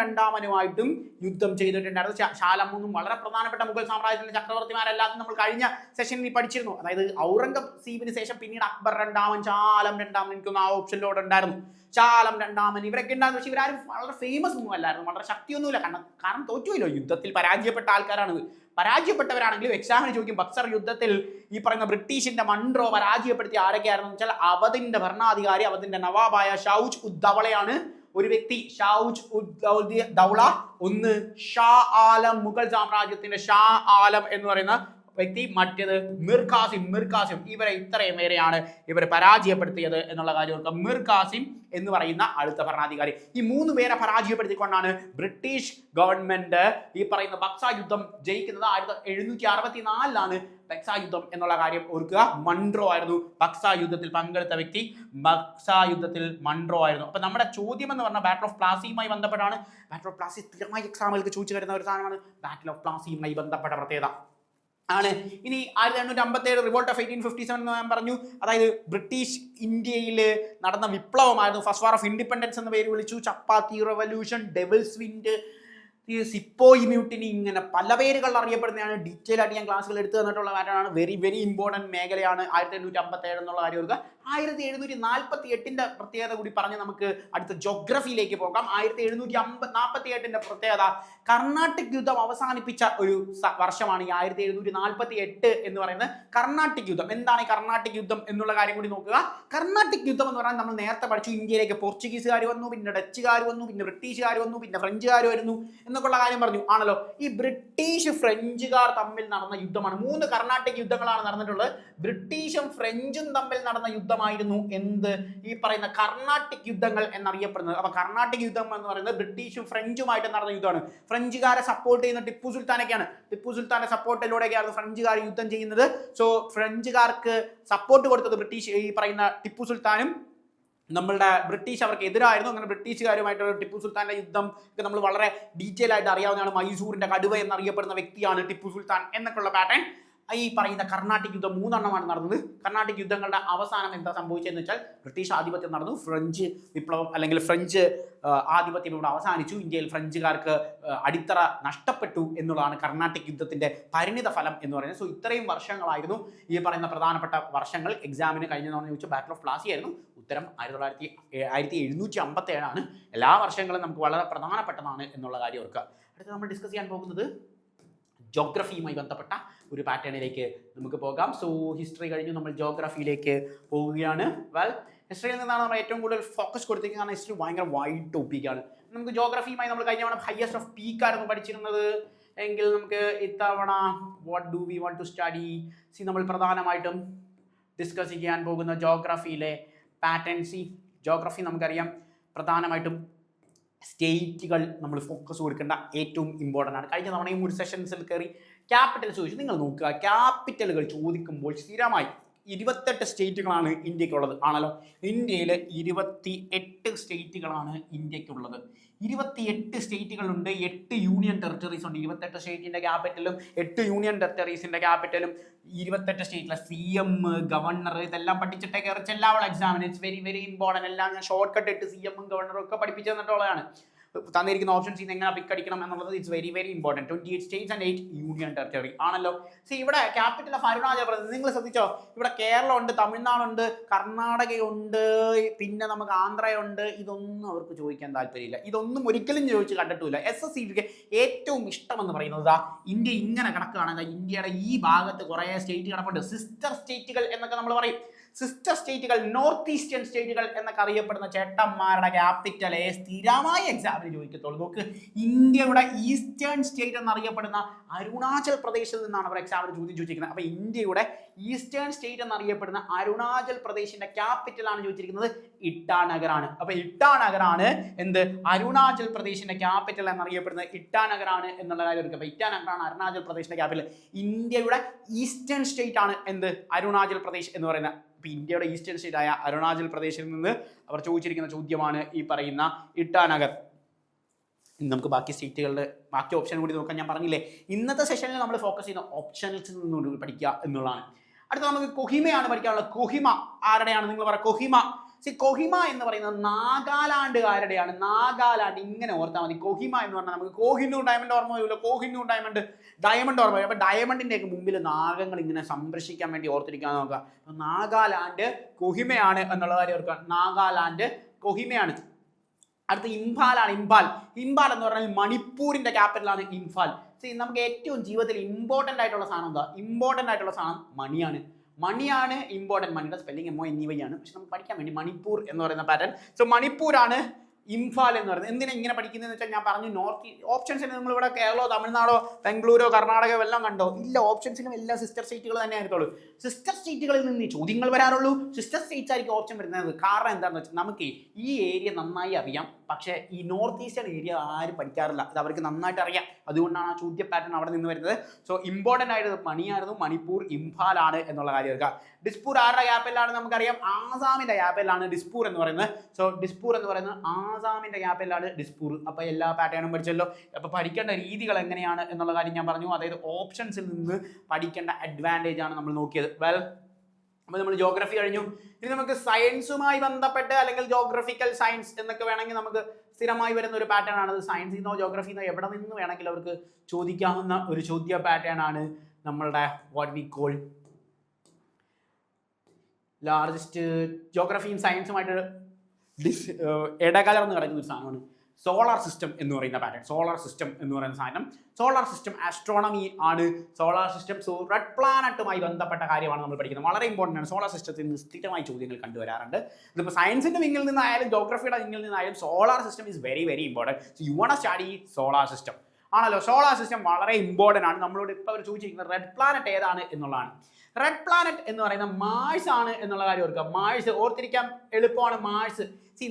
രണ്ടാമനുമായിട്ടും യുദ്ധം ചെയ്തിട്ടുണ്ടായിരുന്നു. ഷാ ആലം ഒന്നും വളരെ പ്രധാനപ്പെട്ട മുഗൾ സാമ്രാജ്യത്തിന്റെ ചക്രവർത്തിമാരല്ലാതെ നമ്മൾ കഴിഞ്ഞ സെഷനിൽ പഠിച്ചിരുന്നു. അതായത് ഔറംഗസീബിന് ശേഷം പിന്നീട് അക്ബർ രണ്ടാമൻ, ഷാ ആലം രണ്ടാമൻ, എനിക്കൊന്ന് ആ ഓപ്ഷനിലൂടെ ഉണ്ടായിരുന്നു. ഷാ ആലം രണ്ടാമൻ ഇവരൊക്കെ ഉണ്ടായിരുന്നു. പക്ഷെ ഇവരാരും വളരെ ഫേമസ് ഒന്നും അല്ലായിരുന്നു, വളരെ ശക്തിയൊന്നുമില്ല. കാരണം തോറ്റുമല്ലോ, യുദ്ധത്തിൽ പരാജയപ്പെട്ട ആൾക്കാരാണ്. പരാജയപ്പെട്ടവരാണെങ്കിലും എക്സാമിന് ചോദിക്കും, ബക്സർ യുദ്ധത്തിൽ ഈ പറയുന്ന ബ്രിട്ടീഷിന്റെ മൺട്രോ പരാജയപ്പെടുത്തി ആരൊക്കെയായിരുന്നു വെച്ചാൽ അവധിന്റെ ഭരണാധികാരി, അവധിന്റെ നവാബായ ഷൗജ് ഉദ് ദൗളയാണ് ഒരു വ്യക്തി. ഷൗജ് ഉദ് ദൗള ഒന്ന്, ഷാ ആലം മുഗൾ സാമ്രാജ്യത്തിന്റെ ഷാ ആലം എന്ന് പറയുന്ന വ്യക്തി, മറ്റേത് മിർ ഖാസിം. ഇവരെ ഇത്രയും പേരെയാണ് ഇവർ പരാജയപ്പെടുത്തിയത് എന്നുള്ള കാര്യം. മിർ ഖാസിം എന്ന് പറയുന്ന അടുത്ത ഭരണാധികാരി. ഈ 3 പേരെ പരാജയപ്പെടുത്തിക്കൊണ്ടാണ് ബ്രിട്ടീഷ് ഗവൺമെന്റ് ഈ പറയുന്ന ബക്സ യുദ്ധം ജയിക്കുന്നത്. 1764 ബക്സ യുദ്ധം എന്നുള്ള കാര്യം ഓർക്കുക. മൺട്രോ ആയിരുന്നു ബക്സ യുദ്ധത്തിൽ പങ്കെടുത്ത വ്യക്തി. ബക്സ യുദ്ധത്തിൽ മൺട്രോ ആയിരുന്നു. അപ്പൊ നമ്മുടെ ചോദ്യം എന്ന് പറഞ്ഞാൽ ബാറ്റിൽ ഓഫ് പ്ലാസിയുമായി ബന്ധപ്പെട്ടാണ്. ബാറ്റിൽ ഓഫ് പ്ലാസി സ്ഥിരമായി എക്സാമുകൾക്ക് ചോദിച്ചു വരുന്ന ഒരു സാധനമാണ്. ബാറ്റിൽ ഓഫ് പ്ലാസിയുമായി ബന്ധപ്പെട്ട പ്രത്യേകത ആണ്. ഇനി 1857 റിവോൾട്ട് ഓഫ് 1857 എന്ന് ഞാൻ പറഞ്ഞു. അതായത് ബ്രിട്ടീഷ് ഇന്ത്യയിൽ നടന്ന വിപ്ലവമായിരുന്നു. ഫസ്റ്റ് വാർ ഓഫ് ഇൻഡിപെൻഡൻസ് എന്ന പേര് വിളിച്ചു. Chapati revolution, devil's wind, sepoy mutiny, ഇങ്ങനെ പല പേരുകൾ അറിയപ്പെടുന്നതാണ്. ഡീറ്റെയിൽ ആയിട്ട് ഞാൻ ക്ലാസ്സുകൾ എടുത്തു തന്നിട്ടുള്ള കാര്യമാണ്. വെരി ഇമ്പോർട്ടൻറ്റ് മേഖലയാണ് 1857 എന്നുള്ള കാര്യം ഓർക്കുക. 1748 പ്രത്യേകത കൂടി പറഞ്ഞ് നമുക്ക് അടുത്ത ജോഗ്രഫിയിലേക്ക് പോകാം. 1748 പ്രത്യേകത കർണാട്ടിക് യുദ്ധം അവസാനിപ്പിച്ച ഒരു വർഷമാണ് ഈ 1748 എന്ന് പറയുന്നത്. കർണാട്ടിക് യുദ്ധം എന്താണ്? ഈ കർണാട്ടിക് യുദ്ധം എന്നുള്ള കാര്യം കൂടി നോക്കുക. കർണാട്ടിക് യുദ്ധം എന്ന് പറഞ്ഞാൽ നമ്മൾ നേരത്തെ പഠിച്ചു, ഇന്ത്യയിലേക്ക് പോർച്ചുഗീസുകാർ വന്നു, പിന്നെ ഡച്ചുകാർ വന്നു, പിന്നെ ബ്രിട്ടീഷുകാർ വന്നു, പിന്നെ ഫ്രഞ്ചുകാർ വരുന്നു എന്നൊക്കെയുള്ള കാര്യം പറഞ്ഞു ആണല്ലോ. ഈ ബ്രിട്ടീഷ് ഫ്രഞ്ചുകാർ തമ്മിൽ നടന്ന യുദ്ധമാണ്. 3 കർണാട്ടിക് യുദ്ധങ്ങളാണ് നടന്നിട്ടുള്ളത്. ബ്രിട്ടീഷും ഫ്രഞ്ചും തമ്മിൽ നടന്ന യുദ്ധമായിരുന്നു എന്ത്? ഈ പറയുന്ന കർണാട്ടിക് യുദ്ധങ്ങൾ എന്നറിയപ്പെടുന്നത്. അപ്പൊ കർണാട്ടിക് യുദ്ധം എന്ന് പറയുന്നത് ബ്രിട്ടീഷും ഫ്രഞ്ചുമായിട്ട് നടന്ന യുദ്ധമാണ്. ഫ്രഞ്ചുകാരെ സപ്പോർട്ട് ചെയ്യുന്ന ടിപ്പു സുൽത്താനൊക്കെയാണ്. ടിപ്പു സുൽത്താന്റെ സപ്പോർട്ടിലൂടെയൊക്കെയാണ് ഫ്രഞ്ചുകാർ യുദ്ധം ചെയ്യുന്നത്. സോ ഫ്രഞ്ചുകാർക്ക് സപ്പോർട്ട് കൊടുത്തത് ബ്രിട്ടീഷ് ഈ പറയുന്ന ടിപ്പു സുൽത്താനും നമ്മളുടെ ബ്രിട്ടീഷ് അവർക്ക് എതിരായിരുന്നു. അങ്ങനെ ബ്രിട്ടീഷുകാരുമായിട്ടുള്ള ടിപ്പു സുൽത്താന്റെ യുദ്ധം ഒക്കെ നമ്മൾ വളരെ ഡീറ്റെയിൽ ആയിട്ട് അറിയാവുന്നതാണ്. മൈസൂരിന്റെ കടുവ എന്നറിയപ്പെടുന്ന വ്യക്തിയാണ് ടിപ്പു സുൽത്താൻ എന്നൊക്കെയുള്ള പാറ്റേൺ. ഈ പറയുന്ന കർണാട്ടിക് യുദ്ധം 3 എണ്ണമാണ് നടന്നത്. കർണാട്ടിക് യുദ്ധങ്ങളുടെ അവസാനം എന്താ സംഭവിച്ചതെന്ന് വെച്ചാൽ ബ്രിട്ടീഷ് ആധിപത്യം നടന്നു, ഫ്രഞ്ച് വിപ്ലവം അല്ലെങ്കിൽ ഫ്രഞ്ച് ആധിപത്യം ഇവിടെ അവസാനിച്ചു. ഇന്ത്യയിൽ ഫ്രഞ്ചുകാർക്ക് അടിത്തറ നഷ്ടപ്പെട്ടു എന്നുള്ളതാണ് കർണാട്ടിക് യുദ്ധത്തിന്റെ പരിണിത ഫലം എന്ന് പറയുന്നത്. സോ ഇത്രയും വർഷങ്ങളായിരുന്നു ഈ പറയുന്ന പ്രധാനപ്പെട്ട വർഷങ്ങൾ. എക്സാമിന് കഴിഞ്ഞതെന്ന് ചോദിച്ചാൽ ബാറ്റിൽ ഓഫ് പ്ലാസി ആയിരുന്നു. ഉത്തരം 1757 എല്ലാ വർഷങ്ങളും നമുക്ക് വളരെ പ്രധാനപ്പെട്ടതാണ് എന്നുള്ള കാര്യം ഓർക്കുക. അടുത്ത് നമ്മൾ ഡിസ്കസ് ചെയ്യാൻ പോകുന്നത് ജോഗ്രഫിയുമായി ബന്ധപ്പെട്ട ഒരു പാറ്റേണിലേക്ക് നമുക്ക് പോകാം. സോ ഹിസ്റ്ററി കഴിഞ്ഞു, നമ്മൾ ജോഗ്രഫിയിലേക്ക് പോവുകയാണ്. വെൽ, ഹിസ്റ്ററിയിൽ നിന്നാണ് നമ്മൾ ഏറ്റവും കൂടുതൽ ഫോക്കസ് കൊടുത്തിരിക്കുന്നത്. കാരണം ഹിസ്റ്ററി ഭയങ്കര വൈഡ് ടോപ്പിക്കാണ്. നമുക്ക് ജോഗ്രഫിയുമായി നമ്മൾ കഴിഞ്ഞ തവണ ഹയസ്റ്റ് ഓഫ് പീക്ക് ആയിരുന്നു പഠിച്ചിരുന്നത് എങ്കിൽ നമുക്ക് ഇത്തവണ what do we want to study നമ്മൾ പ്രധാനമായിട്ടും ഡിസ്കസ് ചെയ്യാൻ പോകുന്ന ജോഗ്രഫിയിലെ പാറ്റേൺസ്. ജോഗ്രഫി നമുക്കറിയാം പ്രധാനമായിട്ടും സ്റ്റേറ്റുകൾ നമ്മൾ ഫോക്കസ് കൊടുക്കേണ്ട ഏറ്റവും ഇമ്പോർട്ടൻ്റ് ആണ്. കഴിഞ്ഞ തവണയും ഒരു സെഷൻസിൽ കയറി ക്യാപിറ്റൽസ് ചോദിച്ചു. നിങ്ങൾ നോക്കുക, ക്യാപിറ്റലുകൾ ചോദിക്കുമ്പോൾ സ്ഥിരമായി 28 സ്റ്റേറ്റുകളാണ് ഇന്ത്യക്കുള്ളത് ആണല്ലോ. ഇന്ത്യയിൽ 28 സ്റ്റേറ്റുകളാണ് ഇന്ത്യക്കുള്ളത്. 28 സ്റ്റേറ്റുകളുണ്ട്, 8 യൂണിയൻ ടെറിട്ടറീസ് ഉണ്ട്. 28 സ്റ്റേറ്റിൻ്റെ ക്യാപിറ്റലും 8 യൂണിയൻ ടെറിട്ടറീസിൻ്റെ ക്യാപിറ്റലും 28 സ്റ്റേറ്റിലെ CM, ഗവർണർ, ഇതെല്ലാം പഠിച്ചിട്ടേ കയറി ചെല്ലാവുള്ള എക്സാമിന്. It's very important. എല്ലാം ഞാൻ ഷോർട്ട് കട്ട് ഇട്ട് CM ഗവർണറും ഒക്കെ പഠിപ്പിച്ചു തന്നിട്ടുള്ളതാണ്. തന്നിരിക്കുന്ന ഓപ്ഷൻസ് എങ്ങനെ പിക്ക് അടിക്കണം എന്നുള്ളത് it's very important. 28 States and 8 union territory ആണല്ലോ. ഇവിടെ ക്യാപിറ്റൽ ഓഫ് അരുണാചൽ പ്രദേശ് നിങ്ങൾ ശ്രദ്ധിച്ചോ? ഇവിടെ കേരളമുണ്ട്, തമിഴ്നാടുണ്ട്, കർണാടകയുണ്ട്, പിന്നെ നമുക്ക് ആന്ധ്രയുണ്ട്. ഇതൊന്നും അവർക്ക് ചോദിക്കാൻ താല്പര്യമില്ല. ഇതൊന്നും ഒരിക്കലും ചോദിച്ച് കണ്ടിട്ടില്ല. SSCക്ക് ഏറ്റവും ഇഷ്ടമെന്ന് പറയുന്നത് ഇന്ത്യ ഇങ്ങനെ കിടക്കുകയാണ്. ഇന്ത്യയുടെ ഈ ഭാഗത്ത് കുറേ സ്റ്റേറ്റ് കിടപ്പുണ്ട്. സിസ്റ്റർ സ്റ്റേറ്റുകൾ എന്നൊക്കെ നമ്മൾ പറയും. സിസ്റ്റർ സ്റ്റേറ്റുകൾ, നോർത്ത് ഈസ്റ്റേൺ സ്റ്റേറ്റുകൾ എന്നൊക്കെ അറിയപ്പെടുന്ന ചേട്ടന്മാരുടെ ക്യാപിറ്റലെ സ്ഥിരമായി എക്സാമിന് ചോദിക്കത്തുള്ളൂ. നോക്ക്, ഇന്ത്യയുടെ ഈസ്റ്റേൺ സ്റ്റേറ്റ് എന്നറിയപ്പെടുന്ന അരുണാചൽ പ്രദേശിൽ നിന്നാണ് അവർ എക്സാമിന് ചോദ്യം ചോദിച്ചിരിക്കുന്നത്. അപ്പോൾ ഇന്ത്യയുടെ ഈസ്റ്റേൺ സ്റ്റേറ്റ് എന്നറിയപ്പെടുന്ന അരുണാചൽ പ്രദേശിന്റെ ക്യാപിറ്റലാണ് ചോദിച്ചിരിക്കുന്നത് ഇട്ടാനഗറാണ്. അപ്പോൾ ഇട്ടാനഗറാണ് എന്ത്, അരുണാചൽ പ്രദേശിന്റെ ക്യാപിറ്റൽ എന്നറിയപ്പെടുന്നത് ഇട്ടാനഗറാണ് എന്നുള്ള കാര്യം എടുക്കുക. അപ്പോൾ ഇട്ടാനഗറാണ് അരുണാചൽ പ്രദേശിന്റെ ക്യാപിറ്റൽ. ഇന്ത്യയുടെ ഈസ്റ്റേൺ സ്റ്റേറ്റ് ആണ് എന്ത്, അരുണാചൽ പ്രദേശ് എന്ന് പറയുന്നത്. അപ്പോൾ ഇന്ത്യയുടെ ഈസ്റ്റേൺ സ്റ്റേറ്റ് ആയ അരുണാചൽ പ്രദേശിൽ നിന്ന് അവർ ചോദിച്ചിരിക്കുന്ന ചോദ്യമാണ് ഈ പറയുന്ന ഇട്ടാനഗർ. നമുക്ക് ബാക്കി സ്റ്റേറ്റുകളുടെ ബാക്കി ഓപ്ഷൻ കൂടി നോക്കാൻ ഞാൻ പറഞ്ഞില്ലേ. ഇന്നത്തെ സെഷനിൽ നമ്മൾ ഫോക്കസ് ചെയ്യുന്ന ഓപ്ഷൻസിൽ നിന്നുകൊണ്ട് പഠിക്കുക എന്നുള്ളതാണ്. അടുത്ത നമുക്ക് കൊഹിമയാണ് പഠിക്കാനുള്ളത്. കൊഹിമ ആരുടെയാണ് നിങ്ങൾ പറയാം? കൊഹിമ. കൊഹിമ എന്ന് പറയുന്നത് നാഗാലാൻഡുകാരുടെയാണ്. നാഗാലാൻഡ് ഇങ്ങനെ ഓർത്താൽ മതി. കൊഹിമ എന്ന് പറഞ്ഞാൽ നമുക്ക് കോഹിനൂർ ഡയമണ്ട് ഓർമ്മ വരില്ല. കോഹിനൂർ ഡയമണ്ട് ഓർമ്മ വരും. അപ്പോൾ ഡയമണ്ടിൻ്റെയൊക്കെ മുമ്പിൽ നാഗങ്ങൾ ഇങ്ങനെ സംരക്ഷിക്കാൻ വേണ്ടി ഓർത്തിരിക്കാൻ നോക്കുക. നാഗാലാൻഡ് കൊഹിമയാണ് എന്നുള്ള കാര്യം ഓർക്കുക. നാഗാലാൻഡ് കൊഹിമയാണ്. അടുത്ത ഇംഫാലാണ്. ഇംഫാൽ എന്ന് പറഞ്ഞാൽ മണിപ്പൂരിന്റെ ക്യാപിറ്റലാണ് ഇംഫാൽ. നമുക്ക് ഏറ്റവും ജീവിതത്തിൽ ഇമ്പോർട്ടൻ്റ് ആയിട്ടുള്ള സാധനം എന്താ? ഇമ്പോർട്ടൻ്റ് ആയിട്ടുള്ള സാധനം മണിയാണ് ഇമ്പോർട്ടൻറ്റ്. മണിയുടെ സ്പെല്ലിംഗ് MONEY ആണ്. പക്ഷെ നമുക്ക് പഠിക്കാൻ വേണ്ടി മണിപ്പൂർ എന്ന് പറയുന്ന പാറ്റേൺ. മണിപ്പൂരാണ് ഇംഫാൽ എന്ന് പറയുന്നത്. എന്തിനാ ഇങ്ങനെ പഠിക്കുന്നതെന്ന് വെച്ചാൽ ഞാൻ പറഞ്ഞു, നോർത്ത് ഓപ്ഷൻസിന് നിങ്ങൾ ഇവിടെ കേരളോ തമിഴ്നാടോ ബംഗളൂരോ കർണാടകയോ എല്ലാം കണ്ടോ? ഇല്ല, ഓപ്ഷൻസിലും എല്ലാ സിസ്റ്റർ സ്റ്റേറ്റുകൾ തന്നെ ആയിരിക്കുള്ളൂ. സിസ്റ്റർ സ്റ്റേറ്റുകളിൽ നിന്ന് ചോദ്യങ്ങൾ വരാറുള്ളൂ. സിസ്റ്റർ സ്റ്റേറ്റ്സ് ആയിരിക്കും ഓപ്ഷൻ വരുന്നത്. കാരണം എന്താണെന്ന് വെച്ചാൽ നമുക്ക് ഈ ഏരിയ നന്നായി അറിയാം, പക്ഷേ ഈ നോർത്ത് ഈസ്റ്റേൺ ഏരിയ ആരും പഠിക്കാറില്ല. അത് അവർക്ക് നന്നായിട്ട് അറിയാം. അതുകൊണ്ടാണ് ആ ചോദ്യ പാറ്റേൺ അവിടെ നിന്ന് വരുന്നത്. ഇമ്പോർട്ടൻ്റ് ആയിട്ട് മണിയായിരുന്നു. മണിപ്പൂർ ഇംഫാലാണ് എന്നുള്ള കാര്യം എടുക്കുക. ഡിസ്പൂർ ആരുടെ ക്യാപിറ്റലാണ് നമുക്കറിയാം? ആസാമിന്റെ ക്യാപിറ്റലാണ് ഡിസ്പൂർ എന്ന് പറയുന്നത്. ഡിസ്പൂർ എന്ന് പറയുന്നത് ആസാമിന്റെ ക്യാപിറ്റലാണ് ഡിസ്പൂർ. അപ്പോൾ എല്ലാ പാറ്റേണും പഠിച്ചല്ലോ. അപ്പോൾ പഠിക്കേണ്ട രീതികൾ എങ്ങനെയാണ് എന്നുള്ള കാര്യം ഞാൻ പറഞ്ഞു. അതായത് ഓപ്ഷൻസിൽ നിന്ന് പഠിക്കേണ്ട അഡ്വാൻറ്റേജ് ആണ് നമ്മൾ നോക്കിയത്. അപ്പോൾ നമ്മൾ ജോഗ്രഫി കഴിഞ്ഞു. ഇനി നമുക്ക് സയൻസുമായി ബന്ധപ്പെട്ട് അല്ലെങ്കിൽ ജോഗ്രഫിക്കൽ സയൻസ് എന്നൊക്കെ വേണമെങ്കിൽ നമുക്ക് സ്ഥിരമായി വരുന്ന ഒരു പാറ്റേൺ ആണ്. സയൻസിൽ നിന്നോ ജോഗ്രഫിയിൽ നിന്നോ എവിടെ നിന്ന് വേണമെങ്കിലും അവർക്ക് ചോദിക്കാവുന്ന ഒരു ചോദ്യ പാറ്റേൺ ആണ് നമ്മളുടെ വാട്ട് വി കോൾ ലാർജസ്റ്റ് ജോഗ്രഫിയും സയൻസുമായിട്ട് ഇടകലർന്ന് കിടക്കുന്ന ഒരു സാധനമാണ് സോളാർ സിസ്റ്റം എന്ന് പറയുന്ന പാറ്റേൺ. സോളാർ സിസ്റ്റം എന്ന് പറയുന്ന സാധനം, സോളാർ സിസ്റ്റം ആസ്ട്രോണമി ആണ്. സോളാർ സിസ്റ്റം റെഡ് പ്ലാനറ്റുമായി ബന്ധപ്പെട്ട കാര്യമാണ് നമ്മൾ പഠിക്കുന്നത്. വളരെ ഇമ്പോർട്ടൻ്റ് ആണ്. സോളാർ സിസ്റ്റത്തിൽ നിന്ന് സ്ഥിരമായി ചോദ്യങ്ങൾ കണ്ടുവരാറുണ്ട്. ഇതിപ്പോൾ സയൻസിൻ്റെ വിങ്ങിൽ നിന്നായാലും ജോഗ്രഫിയുടെ വിങ്ങിൽ നിന്നായാലും solar system is very very important. You want study solar system ആണല്ലോ. സോളാർ സിസ്റ്റം വളരെ ഇമ്പോർട്ടൻ്റ് ആണ്. നമ്മളോട് ഇപ്പോൾ അവർ ചോദിച്ചിരിക്കുന്നത് റെഡ് പ്ലാനറ്റ് ഏതാണ് എന്നുള്ളതാണ്. റെഡ് പ്ലാനറ്റ് എന്ന് പറയുന്ന മാഴ്സ് ആണ് എന്നുള്ള കാര്യം ഓർക്കുക. മാഴ്സ് ഓർത്തിരിക്കാൻ എളുപ്പമാണ്. മാഴ്സ്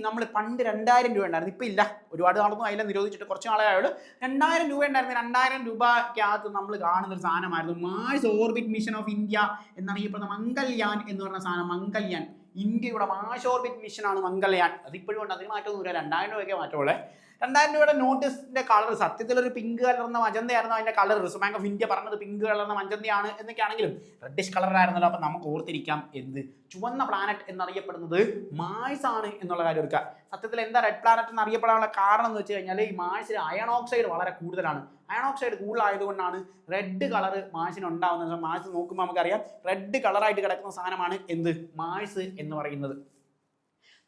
നമ്മൾ പണ്ട് 2000 രൂപ ഉണ്ടായിരുന്നു. ഇപ്പം ഇല്ല, ഒരുപാട് നാളൊന്നും അതിൽ നിരോധിച്ചിട്ട് കുറച്ച് നാളെ ആയുള്ളൂ. 2000 രൂപ ഉണ്ടായിരുന്നു. 2000 രൂപയ്ക്കകത്ത് നമ്മൾ കാണുന്ന ഒരു സാധനമായിരുന്നു Mars orbit mission of India എന്നറിയപ്പെടുന്ന മംഗൾയാൻ എന്ന് പറയുന്ന സാധനം. മംഗൾയാൻ ഇന്ത്യയുടെ മാഴ്സ് ഓർബിറ്റ് മിഷനാണ് മംഗൾയാൻ. അതിപ്പോഴും ഉണ്ട്, അതിന് മാറ്റമൊന്നുമില്ല. 2000 രൂപയ്ക്ക് മാറ്റമുള്ളേ. 2000 രൂപയുടെ നോട്ടീസിന്റെ കളർ സത്യത്തിലൊരു പിങ്ക് കലർന്ന മജന്തയായിരുന്നു അതിന്റെ colour. Reserve bank of India പറഞ്ഞത് പിങ്ക് കലർന്ന മജന്തയാണ് എന്നൊക്കെ ആണെങ്കിലും റെഡിഷ് കളറായിരുന്നല്ലോ. അപ്പം നമുക്ക് ഓർത്തിരിക്കാം എന്ത്, ചുവന്ന പ്ലാനറ്റ് എന്നറിയപ്പെടുന്നത് മാഴ്സ് ആണ് എന്നുള്ള കാര്യം എടുക്കുക. സത്യത്തിൽ എന്താ റെഡ് പ്ലാനറ്റ് എന്നറിയപ്പെടാനുള്ള കാരണം എന്ന് വെച്ച് കഴിഞ്ഞാൽ ഈ മാഴ്സിൽ അയൺ ഓക്സൈഡ് വളരെ കൂടുതലാണ്. അയൺ ഓക്സൈഡ് കൂടുതലായതുകൊണ്ടാണ് റെഡ് കളർ മാഴ്സിന് ഉണ്ടാകുന്നത്. മാഴ്സ് നോക്കുമ്പോൾ നമുക്കറിയാം റെഡ് കളറായിട്ട് കിടക്കുന്ന സാധനമാണ് എന്ത്, മാഴ്സ് എന്ന് പറയുന്നത്.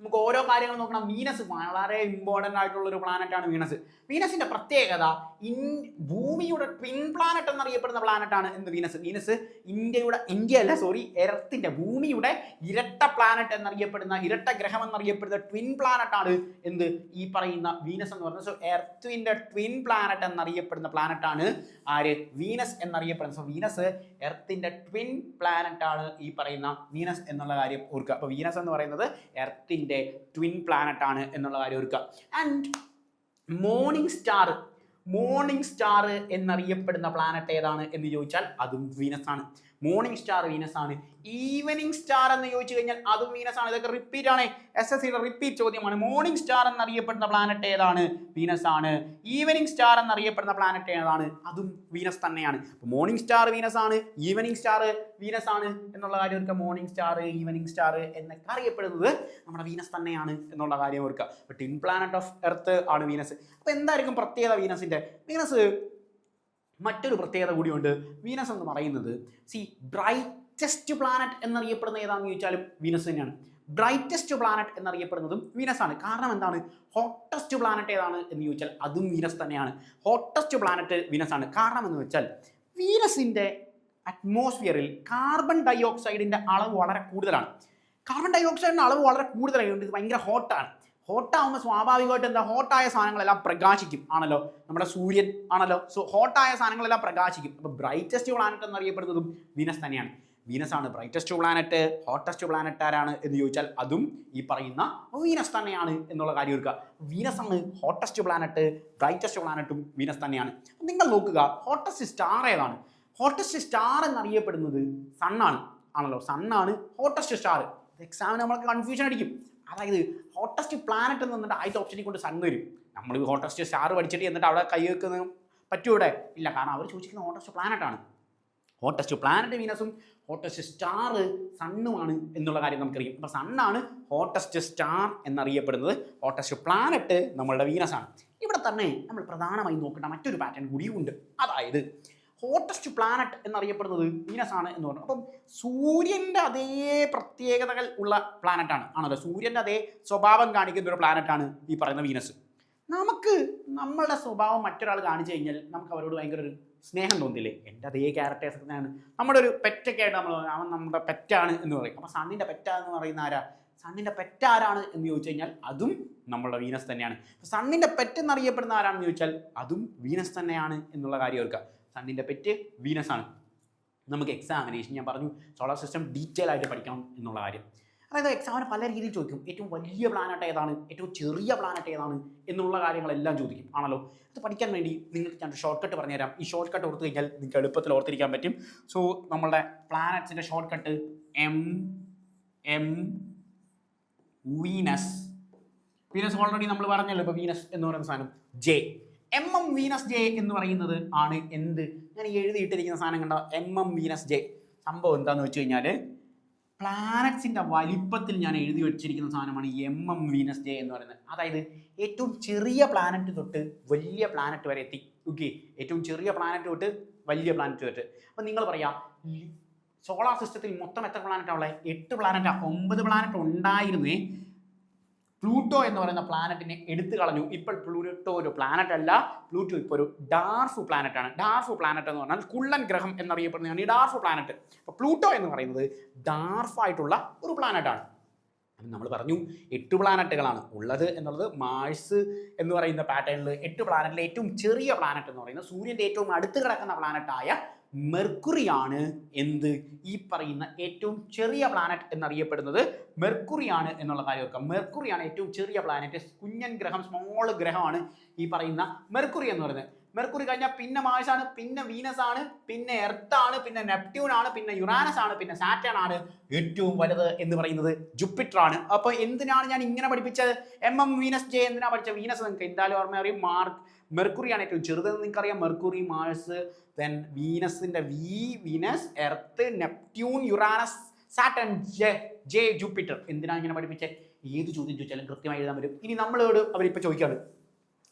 നമുക്ക് ഓരോ കാര്യങ്ങൾ നോക്കണം. വീനസ് വളരെ ഇമ്പോർട്ടൻ്റ് ആയിട്ടുള്ള ഒരു പ്ലാനറ്റാണ് വീനസ്. വീനസിന്റെ പ്രത്യേകത ഭൂമിയുടെ ട്വിൻ പ്ലാനറ്റ് എന്നറിയപ്പെടുന്ന പ്ലാനറ്റാണ് എന്ത്, വീനസ്. വീനസ് എർത്തിന്റെ ഭൂമിയുടെ ഇരട്ട പ്ലാനറ്റ് എന്നറിയപ്പെടുന്ന, ഇരട്ട ഗ്രഹം എന്നറിയപ്പെടുന്ന ട്വിൻ പ്ലാനറ്റാണ് എന്ത്, ഈ പറയുന്ന വീനസ് എന്ന് പറയുന്നത്. എർത്തിന്റെ ട്വിൻ പ്ലാനറ്റ് എന്നറിയപ്പെടുന്ന പ്ലാനറ്റാണ് ആര്, വീനസ് എന്നറിയപ്പെടുന്നത്. വീനസ് എർത്തിന്റെ ട്വിൻ പ്ലാനറ്റാണ് ഈ പറയുന്ന വീനസ് എന്നുള്ള കാര്യം ഓർക്കുക. അപ്പോൾ വീനസ് എന്ന് പറയുന്നത് എർത്തിന്റെ ട്വിൻ പ്ലാനറ്റ് ആണ് എന്നുള്ള കാര്യം ഓർക്കുക. ആൻഡ് മോർണിംഗ് സ്റ്റാർ എന്നറിയപ്പെടുന്ന പ്ലാനറ്റ് ഏതാണ് എന്ന് ചോദിച്ചാൽ അതും വീനസ് ആണ്. മോർണിംഗ് സ്റ്റാർ വീനസ് ആണ്. ഈവനിങ് സ്റ്റാർ എന്ന് ചോദിച്ചു കഴിഞ്ഞാൽ അതും വീനസ് ആണ്. ഇതൊക്കെ റിപ്പീറ്റ് ആണ്, SSCയുടെ റിപ്പീറ്റ് ചോദ്യമാണ്. മോർണിംഗ് സ്റ്റാർ എന്നറിയപ്പെടുന്ന പ്ലാനറ്റ് ഏതാണ്, വീനസ് ആണ്. ഈവനിങ് സ്റ്റാർ എന്നറിയപ്പെടുന്ന പ്ലാനറ്റ് ഏതാണ്, അതും വീനസ് തന്നെയാണ്. അപ്പോൾ മോർണിംഗ് സ്റ്റാർ വീനസ് ആണ്, ഈവനിങ് സ്റ്റാർ വീനസ് ആണ് എന്നുള്ള കാര്യം ഓർക്കുക. മോർണിംഗ് സ്റ്റാർ, ഈവനിങ് സ്റ്റാർ എന്നൊക്കെ അറിയപ്പെടുന്നത് നമ്മുടെ വീനസ് തന്നെയാണ് എന്നുള്ള കാര്യം ഓർക്കുക. അപ്പോൾ ട്വിൻ പ്ലാനറ്റ് ഓഫ് എർത്ത് ആണ് വീനസ്. അപ്പോൾ എന്തായിരിക്കും പ്രത്യേകത വീനസിന്റെ? വീനസ് മറ്റൊരു പ്രത്യേകത കൂടിയുണ്ട്. വീനസ് എന്ന് പറയുന്നത് ബ്രൈറ്റസ്റ്റ് പ്ലാനറ്റ് എന്നറിയപ്പെടുന്ന ഏതാണെന്ന് ചോദിച്ചാലും വീനസ് തന്നെയാണ്. ബ്രൈറ്റസ്റ്റ് പ്ലാനറ്റ് എന്നറിയപ്പെടുന്നതും വീനസ് ആണ്. കാരണം എന്താണ്, ഹോട്ടസ്റ്റ് പ്ലാനറ്റ് ഏതാണ് എന്ന് ചോദിച്ചാൽ അതും വീനസ് തന്നെയാണ്. ഹോട്ടസ്റ്റ് പ്ലാനറ്റ് വീനസ് ആണ്. കാരണം എന്ന് വെച്ചാൽ വീനസിന്റെ അറ്റ്മോസ്ഫിയറിൽ കാർബൺ ഡൈ ഓക്സൈഡിന്റെ അളവ് വളരെ കൂടുതലാണ്. കാർബൺ ഡൈ ഓക്സൈഡിൻ്റെ അളവ് വളരെ കൂടുതലായതുകൊണ്ട് ഇത് ഭയങ്കര ഹോട്ടാണ്. ഹോട്ടാകുമ്പോൾ സ്വാഭാവികമായിട്ട് എന്താ, ഹോട്ടായ സാധനങ്ങളെല്ലാം പ്രകാശിക്കും ആണല്ലോ, നമ്മുടെ സൂര്യൻ ആണല്ലോ. സോ ഹോട്ടായ സാധനങ്ങളെല്ലാം പ്രകാശിക്കും. അപ്പോൾ ബ്രൈറ്റസ്റ്റ് പ്ലാനറ്റ് എന്നറിയപ്പെടുന്നതും വീനസ് തന്നെയാണ്. വീനസ് ആണ് ബ്രൈറ്റസ്റ്റ് പ്ലാനറ്റ്. ഹോട്ടസ്റ്റ് പ്ലാനറ്റ് ആരാണ് എന്ന് ചോദിച്ചാൽ അതും ഈ പറയുന്ന വീനസ് തന്നെയാണ് എന്നുള്ള കാര്യം ഓർക്കുക. വീനസ് ആണ് ഹോട്ടസ്റ്റ് പ്ലാനറ്റ്, ബ്രൈറ്റസ്റ്റ് പ്ലാനറ്റും വീനസ് തന്നെയാണ്. നിങ്ങൾ നോക്കുക, ഹോട്ടസ്റ്റ് സ്റ്റാർ ഏതാണ്? ഹോട്ടസ്റ്റ് സ്റ്റാർ എന്നറിയപ്പെടുന്നത് സണ്ണാണ് ആണല്ലോ. സണ്ണാണ് ഹോട്ടസ്റ്റ് സ്റ്റാർ. എക്സാമിന് നമ്മൾക്ക് കൺഫ്യൂഷൻ അടിക്കും. അതായത് ഹോട്ടസ്റ്റ് പ്ലാനറ്റ് എന്ന് പറഞ്ഞിട്ട് ആദ്യത്തെ ഓപ്ഷനിൽ കൊണ്ട് സണ്ണ് വരും. നമ്മൾ ഹോട്ടസ്റ്റ് സ്റ്റാർ പഠിച്ചിട്ട് എന്നിട്ട് അവിടെ കൈ വെക്കുന്ന പറ്റൂടെ? ഇല്ല, കാരണം അവർ ചോദിച്ചിരിക്കുന്ന ഹോട്ടസ്റ്റ് പ്ലാനറ്റാണ്. ഹോട്ടസ്റ്റ് പ്ലാനറ്റ് വീനസും ഹോട്ടസ്റ്റ് സ്റ്റാർ സണ്ണുമാണ് എന്നുള്ള കാര്യം നമുക്കറിയാം. അപ്പോൾ സണ്ണാണ് ഹോട്ടസ്റ്റ് സ്റ്റാർ എന്നറിയപ്പെടുന്നത്. ഹോട്ടസ്റ്റ് പ്ലാനറ്റ് നമ്മളുടെ വീനസാണ്. ഇവിടെ തന്നെ നമ്മൾ പ്രധാനമായും നോക്കേണ്ട മറ്റൊരു പാറ്റേൺ കൂടിയുണ്ട്. അതായത് ഹോട്ടസ്റ്റ് പ്ലാനറ്റ് എന്നറിയപ്പെടുന്നത് വീനസ് ആണ് എന്ന് പറഞ്ഞു. അപ്പം സൂര്യൻ്റെ അതേ പ്രത്യേകതകൾ ഉള്ള പ്ലാനറ്റാണ് ആണല്ലോ. സൂര്യൻ്റെ അതേ സ്വഭാവം കാണിക്കുന്ന ഒരു പ്ലാനറ്റാണ് ഈ പറയുന്ന വീനസ്. നമുക്ക് നമ്മളുടെ സ്വഭാവം മറ്റൊരാൾ കാണിച്ചു കഴിഞ്ഞാൽ നമുക്ക് അവരോട് ഭയങ്കര ഒരു സ്നേഹം തോന്നില്ലേ? എൻ്റെ അതേ ക്യാരക്ടേഴ്സ് തന്നെയാണ്. നമ്മുടെ ഒരു പെറ്റൊക്കെ ആയിട്ട് അവൻ നമ്മുടെ പെറ്റാണ് എന്ന് പറയും. അപ്പോൾ സണ്ണിൻ്റെ പെറ്റാന്ന് പറയുന്ന ആരാ? സണ്ണിൻ്റെ പെറ്റാരാണ് എന്ന് ചോദിച്ചു കഴിഞ്ഞാൽ അതും നമ്മളുടെ വീനസ് തന്നെയാണ്. സണ്ണിൻ്റെ പെറ്റ് എന്നറിയപ്പെടുന്ന ആരാണെന്ന് ചോദിച്ചാൽ അതും വീനസ് തന്നെയാണ് എന്നുള്ള കാര്യം ഓർക്കുക. സണ്ണിൻ്റെ പെറ്റ് വീനസ് ആണ്. നമുക്ക് എക്സാമിനേഷൻ ഞാൻ പറഞ്ഞു സോളാർ സിസ്റ്റം ഡീറ്റെയിൽ ആയിട്ട് പഠിക്കണം എന്നുള്ള കാര്യം. അതായത് എക്സാമിന് പല രീതിയിൽ ചോദിക്കും. ഏറ്റവും വലിയ പ്ലാനറ്റ് ഏതാണ്, ഏറ്റവും ചെറിയ പ്ലാനറ്റ് ഏതാണ് എന്നുള്ള കാര്യങ്ങളെല്ലാം ചോദിക്കും ആണല്ലോ. അത് പഠിക്കാൻ വേണ്ടി നിങ്ങൾക്ക് ഞാൻ ഷോർട്ട് കട്ട് പറഞ്ഞുതരാം. ഈ ഷോർട്ട് കട്ട് ഓർത്ത് കഴിഞ്ഞാൽ നിങ്ങൾക്ക് എളുപ്പത്തിൽ ഓർത്തിരിക്കാൻ പറ്റും. സോ നമ്മളുടെ പ്ലാനറ്റ്സിൻ്റെ short cut Venus. Venus already നമ്മൾ പറഞ്ഞല്ലോ. ഇപ്പോൾ വീനസ് എന്ന് പറയുന്ന സാധനം ജെ. വീനസ് ജെ എന്ന് പറയുന്നത് ആണ് എന്ത്? ഞാൻ എഴുതിയിട്ടിരിക്കുന്ന സാധനം കണ്ടോ, വീനസ് ജെ. സംഭവം എന്താണെന്ന് വെച്ച് കഴിഞ്ഞാൽ പ്ലാനറ്റ്സിൻ്റെ വലിപ്പത്തിൽ ഞാൻ എഴുതി വെച്ചിരിക്കുന്ന സാധനമാണ് വീനസ് ജെ എന്ന് പറയുന്നത്. അതായത് ഏറ്റവും ചെറിയ പ്ലാനറ്റ് തൊട്ട് വലിയ പ്ലാനറ്റ് വരെ എത്തി. ഓക്കെ, ഏറ്റവും ചെറിയ പ്ലാനറ്റ് തൊട്ട് വലിയ പ്ലാനറ്റ് വരെ. അപ്പം നിങ്ങൾ പറയാം സോളാർ സിസ്റ്റത്തിൽ മൊത്തം എത്ര പ്ലാനറ്റാണ് ഉള്ളത്? 8 പ്ലാനറ്റാണ്. 9 പ്ലാനറ്റ് ഉണ്ടായിരുന്നേ. പ്ലൂട്ടോ എന്ന് പറയുന്ന പ്ലാനറ്റിനെ എടുത്തു കളഞ്ഞു. ഇപ്പോൾ പ്ലൂട്ടോ ഒരു പ്ലാനറ്റ് അല്ല. പ്ലൂട്ടോ ഇപ്പോൾ ഒരു ഡാർഫ് പ്ലാനറ്റ് ആണ്. ഡാർഫ് പ്ലാനറ്റ് എന്ന് പറഞ്ഞാൽ കുള്ളൻ ഗ്രഹം എന്നറിയപ്പെടുന്നതാണ് ഈ ഡാർഫ് പ്ലാനറ്റ്. അപ്പോൾ പ്ലൂട്ടോ എന്ന് പറയുന്നത് ഡാർഫായിട്ടുള്ള ഒരു പ്ലാനറ്റാണ്. നമ്മൾ പറഞ്ഞു 8 പ്ലാനറ്റുകളാണ് ഉള്ളത് എന്നുള്ളത്. മാഴ്സ് എന്ന് പറയുന്ന പാറ്റേണിൽ 8 പ്ലാനറ്റിലെ ഏറ്റവും ചെറിയ പ്ലാനറ്റ് എന്ന് പറയുന്നത് സൂര്യൻ്റെ ഏറ്റവും അടുത്ത് കിടക്കുന്ന പ്ലാനറ്റായ മെർക്കുറിയാണ്. എന്ത്? ഈ പറയുന്ന ഏറ്റവും ചെറിയ പ്ലാനറ്റ് എന്നറിയപ്പെടുന്നത് മെർക്കുറിയാണ് എന്നുള്ള കാര്യം ഓർക്കുക. മെർക്കുറിയാണ് ഏറ്റവും ചെറിയ പ്ലാനറ്റ്. കുഞ്ഞൻ ഗ്രഹം, സ്മോൾ ഗ്രഹമാണ് ഈ പറയുന്ന മെർക്കുറി എന്ന് പറയുന്നത്. മെർക്കുറി കഴിഞ്ഞാൽ പിന്നെ മാഴ്സ് ആണ്, പിന്നെ വീനസ് ആണ്, പിന്നെ എർത്ത് ആണ്, പിന്നെ നെപ്റ്റ്യൂൺ ആണ്, പിന്നെ യുറാനസ് ആണ്, പിന്നെ സാറ്റേൺ ആണ്. ഏറ്റവും വലുത് എന്ന് പറയുന്നത് ജൂപ്പിറ്റർ ആണ്. അപ്പോൾ എന്തിനാണ് ഞാൻ ഇങ്ങനെ പഠിപ്പിച്ചത്? വീനസ് ജെ എന്തിനാണ് പഠിച്ചത്? വീനസ് നിങ്ങൾക്ക് എന്തായാലും ഓർമ്മ അറിയും. മെർക്കുറിയാണ് ഏറ്റവും ചെറുതെന്ന് നിങ്ങൾക്കറിയാം. മെർക്കുറി, മാഴ്സ്, ദെൻ വീനസിൻ്റെ Venus, Earth, Neptune, Uranus, Saturn, J Jupiter. എന്തിനാണ് ഇങ്ങനെ പഠിപ്പിച്ചത്? ഏത് ചോദ്യം ചോദിച്ചാലും കൃത്യമായി എഴുതാൻ പറ്റും. ഇനി നമ്മളോട് അവരിപ്പോൾ ചോദിക്കുകയാണ്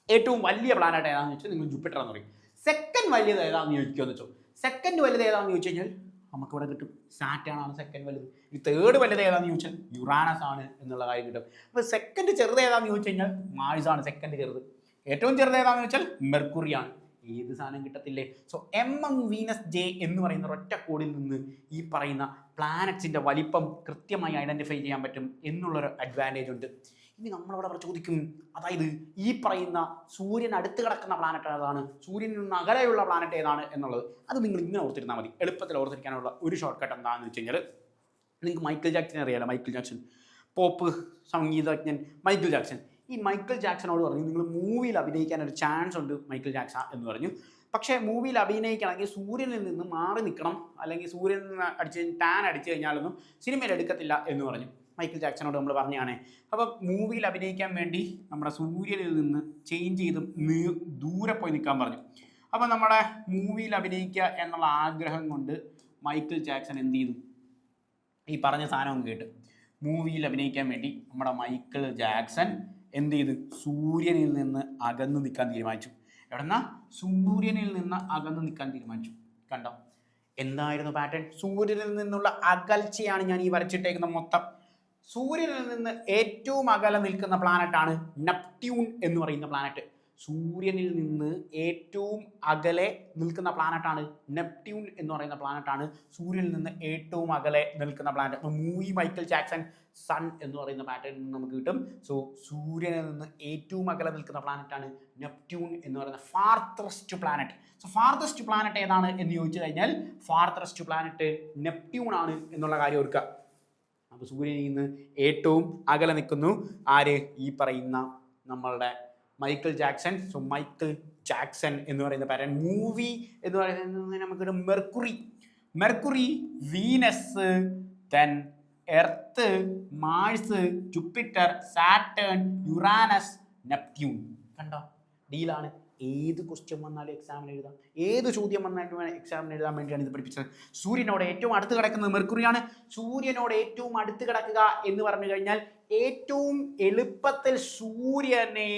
ഏറ്റവും വലിയ പ്ലാനറ്റ് ഏതാണെന്ന് വെച്ചാൽ നിങ്ങൾ ജൂപ്പിറ്റർ എന്ന് പറയും. സെക്കൻഡ് വലിയത് ഏതാണെന്ന് ചോദിക്കുമെന്ന് വെച്ചോ. സെക്കൻഡ് വലുത് ഏതാണെന്ന് ചോദിച്ചു കഴിഞ്ഞാൽ നമുക്കിവിടെ കിട്ടും സാറ്റേൺ ആണ് സെക്കൻഡ് വലുത്. ഈ തേർഡ് വലുത് ഏതാണെന്ന് ചോദിച്ചാൽ യുറാനസ് ആണ് എന്നുള്ള കാര്യം കിട്ടും. അപ്പോൾ സെക്കൻഡ് ചെറുത് ഏതാണെന്ന് ചോദിച്ചു കഴിഞ്ഞാൽ മാഴ്സ് ആണ് സെക്കൻഡ് ചെറുത്. ഏറ്റവും ചെറുത് ഏതാണെന്ന് വെച്ചാൽ മെർക്കുറിയാണ്. ഏത് സാധനം കിട്ടത്തില്ലേ? സോ വീനസ് ജെ എന്ന് പറയുന്ന ഒറ്റ കോഡിൽ നിന്ന് ഈ പറയുന്ന പ്ലാനറ്റ്സിൻ്റെ വലിപ്പം കൃത്യമായി ഐഡൻറ്റിഫൈ ചെയ്യാൻ പറ്റും എന്നുള്ളൊരു അഡ്വാൻറ്റേജ് ഉണ്ട്. ഇനി നമ്മളവിടെ ചോദിക്കും, അതായത് ഈ പറയുന്ന സൂര്യൻ അടുത്ത് കിടക്കുന്ന പ്ലാനറ്റ് ഏതാണ്, സൂര്യനിൽ നിന്ന് അകലെയുള്ള പ്ലാനറ്റ് ഏതാണ് എന്നുള്ളത്. അത് നിങ്ങൾ ഇങ്ങനെ ഓർത്തിരുന്നാൽ മതി. എളുപ്പത്തിൽ ഓർത്തിരിക്കാനുള്ള ഒരു ഷോർട്ട് കട്ട് എന്താണെന്ന് വെച്ച് കഴിഞ്ഞാൽ, നിങ്ങൾക്ക് മൈക്കിൾ ജാക്സനെ അറിയാലോ. മൈക്കിൾ ജാക്സൺ പോപ്പ് സംഗീതജ്ഞൻ മൈക്കിൾ ജാക്സൺ. ഈ മൈക്കിൾ ജാക്സനോട് പറഞ്ഞു നിങ്ങൾ മൂവിയിൽ അഭിനയിക്കാൻ ഒരു ചാൻസ് ഉണ്ട് മൈക്കിൾ ജാക്സൺ എന്ന് പറഞ്ഞു. പക്ഷേ മൂവിയിൽ അഭിനയിക്കണമെങ്കിൽ സൂര്യനിൽ നിന്ന് മാറി നിൽക്കണം, അല്ലെങ്കിൽ സൂര്യനിൽ നിന്ന് ടാൻ അടിച്ചു കഴിഞ്ഞാലൊന്നും സിനിമയിൽ എടുക്കത്തില്ല എന്ന് പറഞ്ഞു. മൈക്കിൾ ജാക്സനോട് നമ്മൾ പറഞ്ഞാണ്. അപ്പം മൂവിയിൽ അഭിനയിക്കാൻ വേണ്ടി നമ്മുടെ സൂര്യനിൽ നിന്ന് ചേഞ്ച് ചെയ്ത് ദൂരെ പോയി നിൽക്കാൻ പറഞ്ഞു. അപ്പം നമ്മുടെ മൂവിയിൽ അഭിനയിക്കുക എന്നുള്ള ആഗ്രഹം കൊണ്ട് മൈക്കിൾ ജാക്സൺ എന്ത് ചെയ്തു? ഈ പറഞ്ഞ സാധനം കേട്ട് മൂവിയിൽ അഭിനയിക്കാൻ വേണ്ടി നമ്മുടെ മൈക്കിൾ ജാക്സൺ എന്ത് ചെയ്തു? സൂര്യനിൽ നിന്ന് അകന്ന് നിൽക്കാൻ തീരുമാനിച്ചു. എവിടെന്നാ? സൂര്യനിൽ നിന്ന് അകന്ന് നിൽക്കാൻ തീരുമാനിച്ചു. കണ്ടോ എന്തായിരുന്നു പാറ്റേൺ? സൂര്യനിൽ നിന്നുള്ള അകൽച്ചയാണ് ഞാൻ ഈ വരച്ചിട്ടേക്കുന്ന മൊത്തം. സൂര്യനിൽ നിന്ന് ഏറ്റവും അകലെ നിൽക്കുന്ന പ്ലാനറ്റാണ് നെപ്റ്റ്യൂൺ എന്ന് പറയുന്ന പ്ലാനറ്റ്. സൂര്യനിൽ നിന്ന് ഏറ്റവും അകലെ നിൽക്കുന്ന പ്ലാനറ്റാണ് നെപ്റ്റ്യൂൺ എന്ന് പറയുന്ന പ്ലാനറ്റാണ്. സൂര്യനിൽ നിന്ന് ഏറ്റവും അകലെ നിൽക്കുന്ന planet. Movie Michael Jackson sun എന്ന് പറയുന്ന പാറ്റേണിൽ നിന്ന് നമുക്ക് കിട്ടും. സോ സൂര്യനിൽ നിന്ന് ഏറ്റവും അകലെ നിൽക്കുന്ന പ്ലാനറ്റാണ് നെപ്റ്റ്യൂൺ എന്ന് പറയുന്ന farthest planet. So farthest planet ഏതാണ് എന്ന് ചോദിച്ചു കഴിഞ്ഞാൽ ഫാർത്തസ്റ്റ് പ്ലാനറ്റ് നെപ്റ്റ്യൂൺ ആണ് എന്നുള്ള കാര്യം ഓർക്കുക. അപ്പോൾ സൂര്യനിൽ നിന്ന് ഏറ്റവും അകലെ നിൽക്കുന്നു ആര്? ഈ പറയുന്ന നമ്മളുടെ Michael Jackson. So Michael Jackson എന്ന് പറയുന്ന പാറ്റേൺ. മൂവി എന്ന് പറയുന്നത് നമുക്ക് Mercury, Venus, then Earth, Mars, Jupiter, Saturn, Uranus, Neptune. കണ്ടോ? ഡീലാണ്. ഏത് ക്വസ്റ്റ്യൻ വന്നാലും എക്സാമിന് എഴുതാം, ഏത് ചോദ്യം വന്നാലും എക്സാമിന് എഴുതാൻ വേണ്ടിയാണ് ഇത് പഠിപ്പിച്ചത്. സൂര്യനോട് ഏറ്റവും അടുത്ത് കിടക്കുന്നത് മെർക്കുറിയാണ്. സൂര്യനോട് ഏറ്റവും അടുത്ത് കിടക്കുക എന്ന് പറഞ്ഞു കഴിഞ്ഞാൽ ഏറ്റവും എളുപ്പത്തിൽ സൂര്യനെ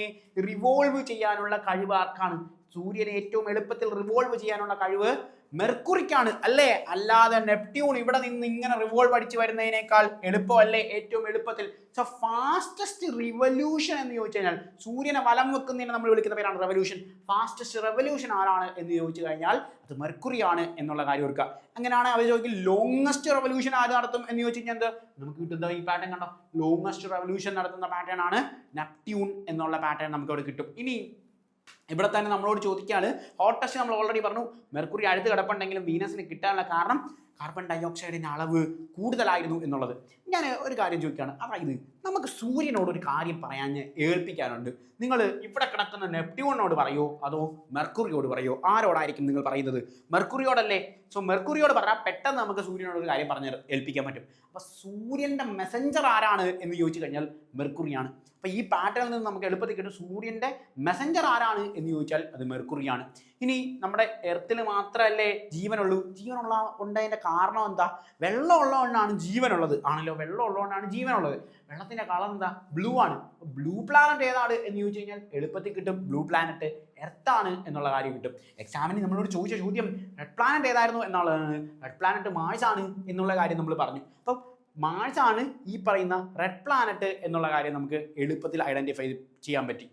റിവോൾവ് ചെയ്യാനുള്ള കഴിവ് ആർക്കാണ്? സൂര്യനെ ഏറ്റവും എളുപ്പത്തിൽ റിവോൾവ് ചെയ്യാനുള്ള കഴിവ് മെർക്കുറിക്കാണ് അല്ലേ? അല്ലാതെ നെപ്റ്റ്യൂൺ ഇവിടെ നിന്ന് ഇങ്ങനെ റിവോൾവ് അടിച്ച് വരുന്നതിനേക്കാൾ എളുപ്പമല്ലേ ഏറ്റവും എളുപ്പത്തിൽ? സോ ഫാസ്റ്റസ്റ്റ് റിവല്യൂഷൻ എന്ന് ചോദിച്ചു കഴിഞ്ഞാൽ സൂര്യനെ വലം വെക്കുന്നതിനെ നമ്മൾ വിളിക്കുന്ന പേരാണ് റെവല്യൂഷൻ. ഫാസ്റ്റസ്റ്റ് റെവല്യൂഷൻ ആരാണ് എന്ന് ചോദിച്ചു കഴിഞ്ഞാൽ അത് മെർക്കുറിയാണ് എന്നുള്ള കാര്യം ഓർക്കുക. അങ്ങനെയാണ് അവർ ചോദിക്കും ലോങ്ങസ്റ്റ് റെവല്യൂഷൻ ആര് നടത്തും എന്ന് ചോദിച്ചു കഴിഞ്ഞാൽ എന്ത് നമുക്ക് കിട്ടുന്നത്? ഈ പാറ്റേൺ കണ്ടോ? ലോങ്ങസ്റ്റ് റെവല്യൂഷൻ നടത്തുന്ന പാറ്റേൺ ആണ് നെപ്റ്റ്യൂൺ എന്നുള്ള പാറ്റേൺ നമുക്ക് അവിടെ കിട്ടും. ഇനി ഇവിടെ തന്നെ നമ്മളോട് ചോദിക്കുകയാണ്, ഹോട്ടസ്റ്റ് നമ്മൾ ഓൾറെഡി പറഞ്ഞു മെർക്കുറി അടുത്ത് കിടപ്പുണ്ടെങ്കിലും വീനസിന് കിട്ടാനുള്ള കാരണം കാർബൺ ഡൈ ഓക്സൈഡിൻ്റെ അളവ് കൂടുതലായിരുന്നു എന്നുള്ളത്. ഞാൻ ഒരു കാര്യം ചോദിക്കുകയാണ്, അതായത് നമുക്ക് സൂര്യനോട് ഒരു കാര്യം പറയാൻ ഏൽപ്പിക്കാനുണ്ട്. നിങ്ങൾ ഇവിടെ കിടക്കുന്ന നെപ്റ്റ്യൂണിനോട് പറയോ അതോ മെർക്കുറിയോട് പറയോ? ആരോടായിരിക്കും നിങ്ങൾ പറയുന്നത്? മെർക്കുറിയോടല്ലേ? സോ മെർക്കുറിയോട് പറഞ്ഞാൽ പെട്ടെന്ന് നമുക്ക് സൂര്യനോട് ഒരു കാര്യം പറഞ്ഞ് ഏൽപ്പിക്കാൻ പറ്റും. അപ്പോൾ സൂര്യൻ്റെ മെസഞ്ചർ ആരാണ് എന്ന് ചോദിച്ചു കഴിഞ്ഞാൽ മെർക്കുറിയാണ്. അപ്പോൾ ഈ പാറ്റേണിൽ നിന്ന് നമുക്ക് എളുപ്പത്തിൽ കിട്ടും സൂര്യൻ്റെ മെസഞ്ചർ ആരാണ് എന്ന് ചോദിച്ചാൽ അത് മെർക്കുറിയാണ്. ഇനി നമ്മുടെ എർത്തിൽ മാത്രമല്ലേ ജീവനുള്ളൂ? ജീവനുള്ള ഉണ്ടതിൻ്റെ കാരണം എന്താ? വെള്ളം ഉള്ളതുകൊണ്ടാണ് ജീവനുള്ളത് ആണല്ലോ. വെള്ളം ഉള്ളതുകൊണ്ടാണ് ജീവനുള്ളത്. വെള്ളത്തിൻ്റെ കളർ എന്താ? ബ്ലൂ ആണ്. ബ്ലൂ പ്ലാനറ്റ് ഏതാണ് എന്ന് ചോദിച്ചു കഴിഞ്ഞാൽ എളുപ്പത്തിൽ കിട്ടും ബ്ലൂ പ്ലാനറ്റ് എർത്താണ് എന്നുള്ള കാര്യം കിട്ടും. എക്സാമിന് നമ്മളോട് ചോദിച്ച ചോദ്യം റെഡ് പ്ലാനറ്റ് ഏതായിരുന്നു എന്നുള്ളതാണ്. റെഡ് പ്ലാനറ്റ് മാഴ്സ് ആണ് എന്നുള്ള കാര്യം നമ്മൾ പറഞ്ഞു. അപ്പം മാഴ്സ് ആണ് ഈ പറയുന്ന റെഡ് പ്ലാനറ്റ് എന്നുള്ള കാര്യം നമുക്ക് എളുപ്പത്തിൽ ഐഡൻറ്റിഫൈ ചെയ്യാൻ പറ്റി.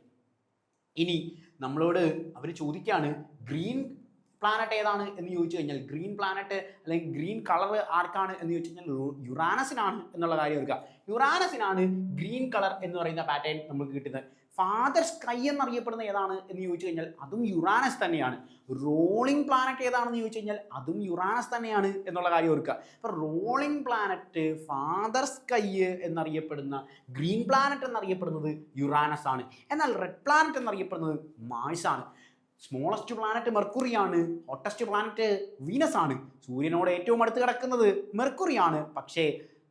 ഇനി നമ്മളോട് അവർ ചോദിക്കുകയാണ് ഗ്രീൻ പ്ലാനറ്റ് ഏതാണ് എന്ന് ചോദിച്ചു കഴിഞ്ഞാൽ ഗ്രീൻ പ്ലാനറ്റ് അല്ലെങ്കിൽ ഗ്രീൻ കളർ ആർക്കാണ് എന്ന് ചോദിച്ചു കഴിഞ്ഞാൽ യുറാനസിനാണ് എന്നുള്ള കാര്യം ഓർക്കുക. യുറാനസിനാണ് ഗ്രീൻ കളർ എന്ന് പറയുന്ന പാറ്റേൺ നമുക്ക് കിട്ടുന്നത്. ഫാദർ സ്കൈ എന്നറിയപ്പെടുന്ന ഏതാണ് എന്ന് ചോദിച്ചു കഴിഞ്ഞാൽ അതും യുറാനസ് തന്നെയാണ്. റോളിംഗ് പ്ലാനറ്റ് ഏതാണെന്ന് ചോദിച്ചു കഴിഞ്ഞാൽ അതും യുറാനസ് തന്നെയാണ് എന്നുള്ള കാര്യം ഓർക്കുക. അപ്പോൾ റോളിംഗ് പ്ലാനറ്റ്, ഫാദർ സ്കൈ എന്നറിയപ്പെടുന്ന ഗ്രീൻ പ്ലാനറ്റ് എന്നറിയപ്പെടുന്നത് യുറാനസ് ആണ്. എന്നാൽ റെഡ് പ്ലാനറ്റ് എന്നറിയപ്പെടുന്നത് മാഴ്സ് ആണ്. സ്മോളസ്റ്റ് പ്ലാനറ്റ് മെർക്കുറിയാണ്. ഹോട്ടസ്റ്റ് പ്ലാനറ്റ് വീനസ് ആണ്. സൂര്യനോട് ഏറ്റവും അടുത്ത് കിടക്കുന്നത് മെർക്കുറിയാണ്, പക്ഷേ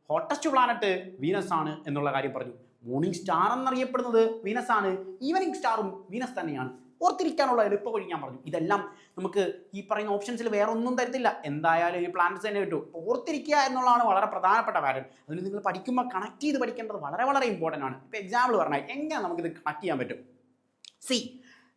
ഹോട്ടസ്റ്റ് പ്ലാനറ്റ് വീനസ് ആണ് എന്നുള്ള കാര്യം പറഞ്ഞു. മോർണിംഗ് സ്റ്റാർ എന്നറിയപ്പെടുന്നത് വീനസ് ആണ്. ഈവനിങ് സ്റ്റാറും വീനസ് തന്നെയാണ്. ഓർത്തിരിക്കാനുള്ള എളുപ്പ വഴി ഞാൻ പറഞ്ഞു. ഇതെല്ലാം നമുക്ക് ഈ പറയുന്ന ഓപ്ഷൻസിൽ വേറെ ഒന്നും തരത്തില്ല, എന്തായാലും ഈ പ്ലാനറ്റ്സ് തന്നെ കിട്ടും. ഓർത്തിരിക്കുക എന്നുള്ളതാണ് വളരെ പ്രധാനപ്പെട്ട കാര്യം. അതിന് നിങ്ങൾ പഠിക്കുമ്പോൾ കണക്ട് ചെയ്ത് പഠിക്കേണ്ടത് വളരെ വളരെ ഇമ്പോർട്ടൻ്റ് ആണ്. ഇപ്പോൾ എക്സാമ്പിൾ പറഞ്ഞാൽ എങ്ങനെ നമുക്കിത് കണക്ട് ചെയ്യാൻ പറ്റും?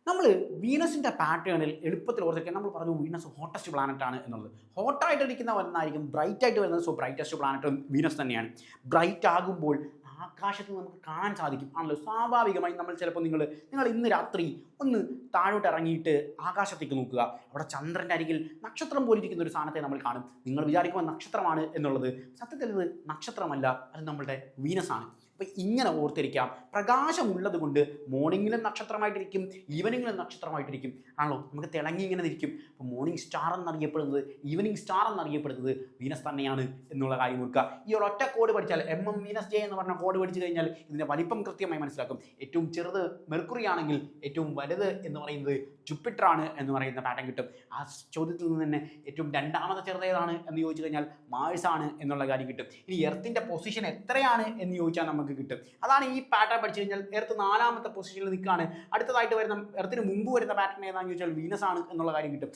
നമ്മൾ വീനസിൻ്റെ പാറ്റേണിൽ എളുപ്പത്തിൽ ഓർത്തിരിക്കാൻ നമ്മൾ പറഞ്ഞു വീനസ് ഹോട്ടസ്റ്റ് പ്ലാനറ്റ് ആണ് എന്നുള്ളത്. ഹോട്ടായിട്ടിരിക്കുന്ന ഒന്നായിരിക്കും ബ്രൈറ്റ് ആയിട്ട് വരുന്നത്. സോ ബ്രൈറ്റസ്റ്റ് പ്ലാനറ്റും വീനസ് തന്നെയാണ്. ബ്രൈറ്റ് ആകുമ്പോൾ ആകാശത്ത് നമുക്ക് കാണാൻ സാധിക്കും ആണല്ലോ. സ്വാഭാവികമായി നമ്മൾ ചിലപ്പോൾ നിങ്ങൾ ഇന്ന് രാത്രി ഒന്ന് താഴോട്ട് ഇറങ്ങിയിട്ട് ആകാശത്തേക്ക് നോക്കുക. അവിടെ ചന്ദ്രൻ്റെ അരികിൽ നക്ഷത്രം പോലെ ഇരിക്കുന്ന ഒരു സാധനത്തെ നമ്മൾ കാണും. നിങ്ങൾ വിചാരിക്കുമ്പോൾ നക്ഷത്രമാണ് എന്നുള്ളത്. സത്യത്തിൽ ഇത് നക്ഷത്രമല്ല, അത് നമ്മളുടെ വീനസ് ആണ്. അപ്പോൾ ഇങ്ങനെ ഓർത്തിരിക്കാം. പ്രകാശമുള്ളത് കൊണ്ട് മോർണിംഗിലും നക്ഷത്രമായിട്ടിരിക്കും, ഈവനിങ്ങിലും നക്ഷത്രമായിട്ടിരിക്കും ആണല്ലോ. നമുക്ക് തിളങ്ങി ഇങ്ങനെ ഇരിക്കും. അപ്പോൾ മോർണിംഗ് സ്റ്റാർ എന്നറിയപ്പെടുന്നത്, ഈവനിങ് സ്റ്റാർ എന്നറിയപ്പെടുന്നത് വീനസ് തന്നെയാണ് എന്നുള്ള കാര്യം ഓർക്കുക. ഈ ഒരൊറ്റ കോഡ് പഠിച്ചാൽ MM-Venus J എന്ന് പറഞ്ഞ കോഡ് പഠിച്ചു കഴിഞ്ഞാൽ ഇതിൻ്റെ വലിപ്പം കൃത്യമായി മനസ്സിലാക്കും. ഏറ്റവും ചെറുത് മെർക്കുറി ആണെങ്കിൽ ഏറ്റവും വലുത് എന്ന് പറയുന്നത് ജൂപ്പിറ്റർ ആണ് എന്ന് പറയുന്ന പാറ്റേൺ കിട്ടും. ആ ചോദ്യത്തിൽ നിന്ന് തന്നെ ഏറ്റവും രണ്ടാമത്തെ ചെറുതേതാണ് എന്ന് ചോദിച്ചു കഴിഞ്ഞാൽ മാഴ്സ് ആണ് എന്നുള്ള കാര്യം കിട്ടും. ഇനി എർത്തിൻ്റെ പൊസിഷൻ എത്രയാണ് എന്ന് ചോദിച്ചാൽ നമുക്ക് കിട്ടും. അതാണ് ഈ പാറ്റേൺ പഠിച്ചു കഴിഞ്ഞാൽ എർത്ത് 4ാമത്തെ പൊസിഷനിൽ നിൽക്കുകയാണ്. അടുത്തതായിട്ട് വരുന്ന എർത്തിന് മുമ്പ് വരുന്ന പാറ്റേൺ ഏതാണെന്ന് ചോദിച്ചാൽ വീനസ് ആണ് എന്നുള്ള കാര്യം കിട്ടും.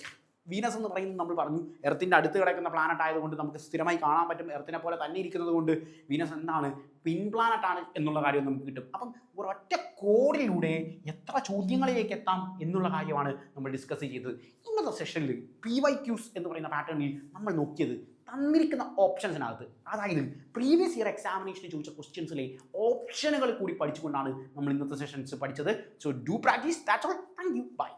വീനസ് എന്ന് പറയുന്നത് നമ്മൾ പറഞ്ഞു എർത്തിൻ്റെ അടുത്ത് കിടക്കുന്ന പ്ലാനറ്റ് ആയതുകൊണ്ട് നമുക്ക് സ്ഥിരമായി കാണാൻ പറ്റും. എർത്തിനെ പോലെ തന്നെ ഇരിക്കുന്നത് കൊണ്ട് വീനസ് എന്താണ്? പിൻ പ്ലാനറ്റ് ആണ് എന്നുള്ള കാര്യം നമുക്ക് കിട്ടും. അപ്പം ഒരൊറ്റ കോഡിലൂടെ എത്ര ചോദ്യങ്ങളിലേക്ക് എത്താം എന്നുള്ള കാര്യമാണ് നമ്മൾ ഡിസ്കസ് ചെയ്തത്. ഇന്നത്തെ സെഷനിൽ PYQs എന്ന് പറയുന്ന പാറ്റേണിൽ നമ്മൾ നോക്കിയത് തന്നിരിക്കുന്ന ഓപ്ഷൻസിനകത്ത്, അതായത് പ്രീവിയസ് ഇയർ എക്സാമിനേഷന് ചോദിച്ച ക്വസ്റ്റ്യൻസിലെ ഓപ്ഷനുകൾ കൂടി പഠിച്ചുകൊണ്ടാണ് നമ്മൾ ഇന്നത്തെ സെഷൻസ് പഠിച്ചത്. So do practice. That's all. Thank you. By.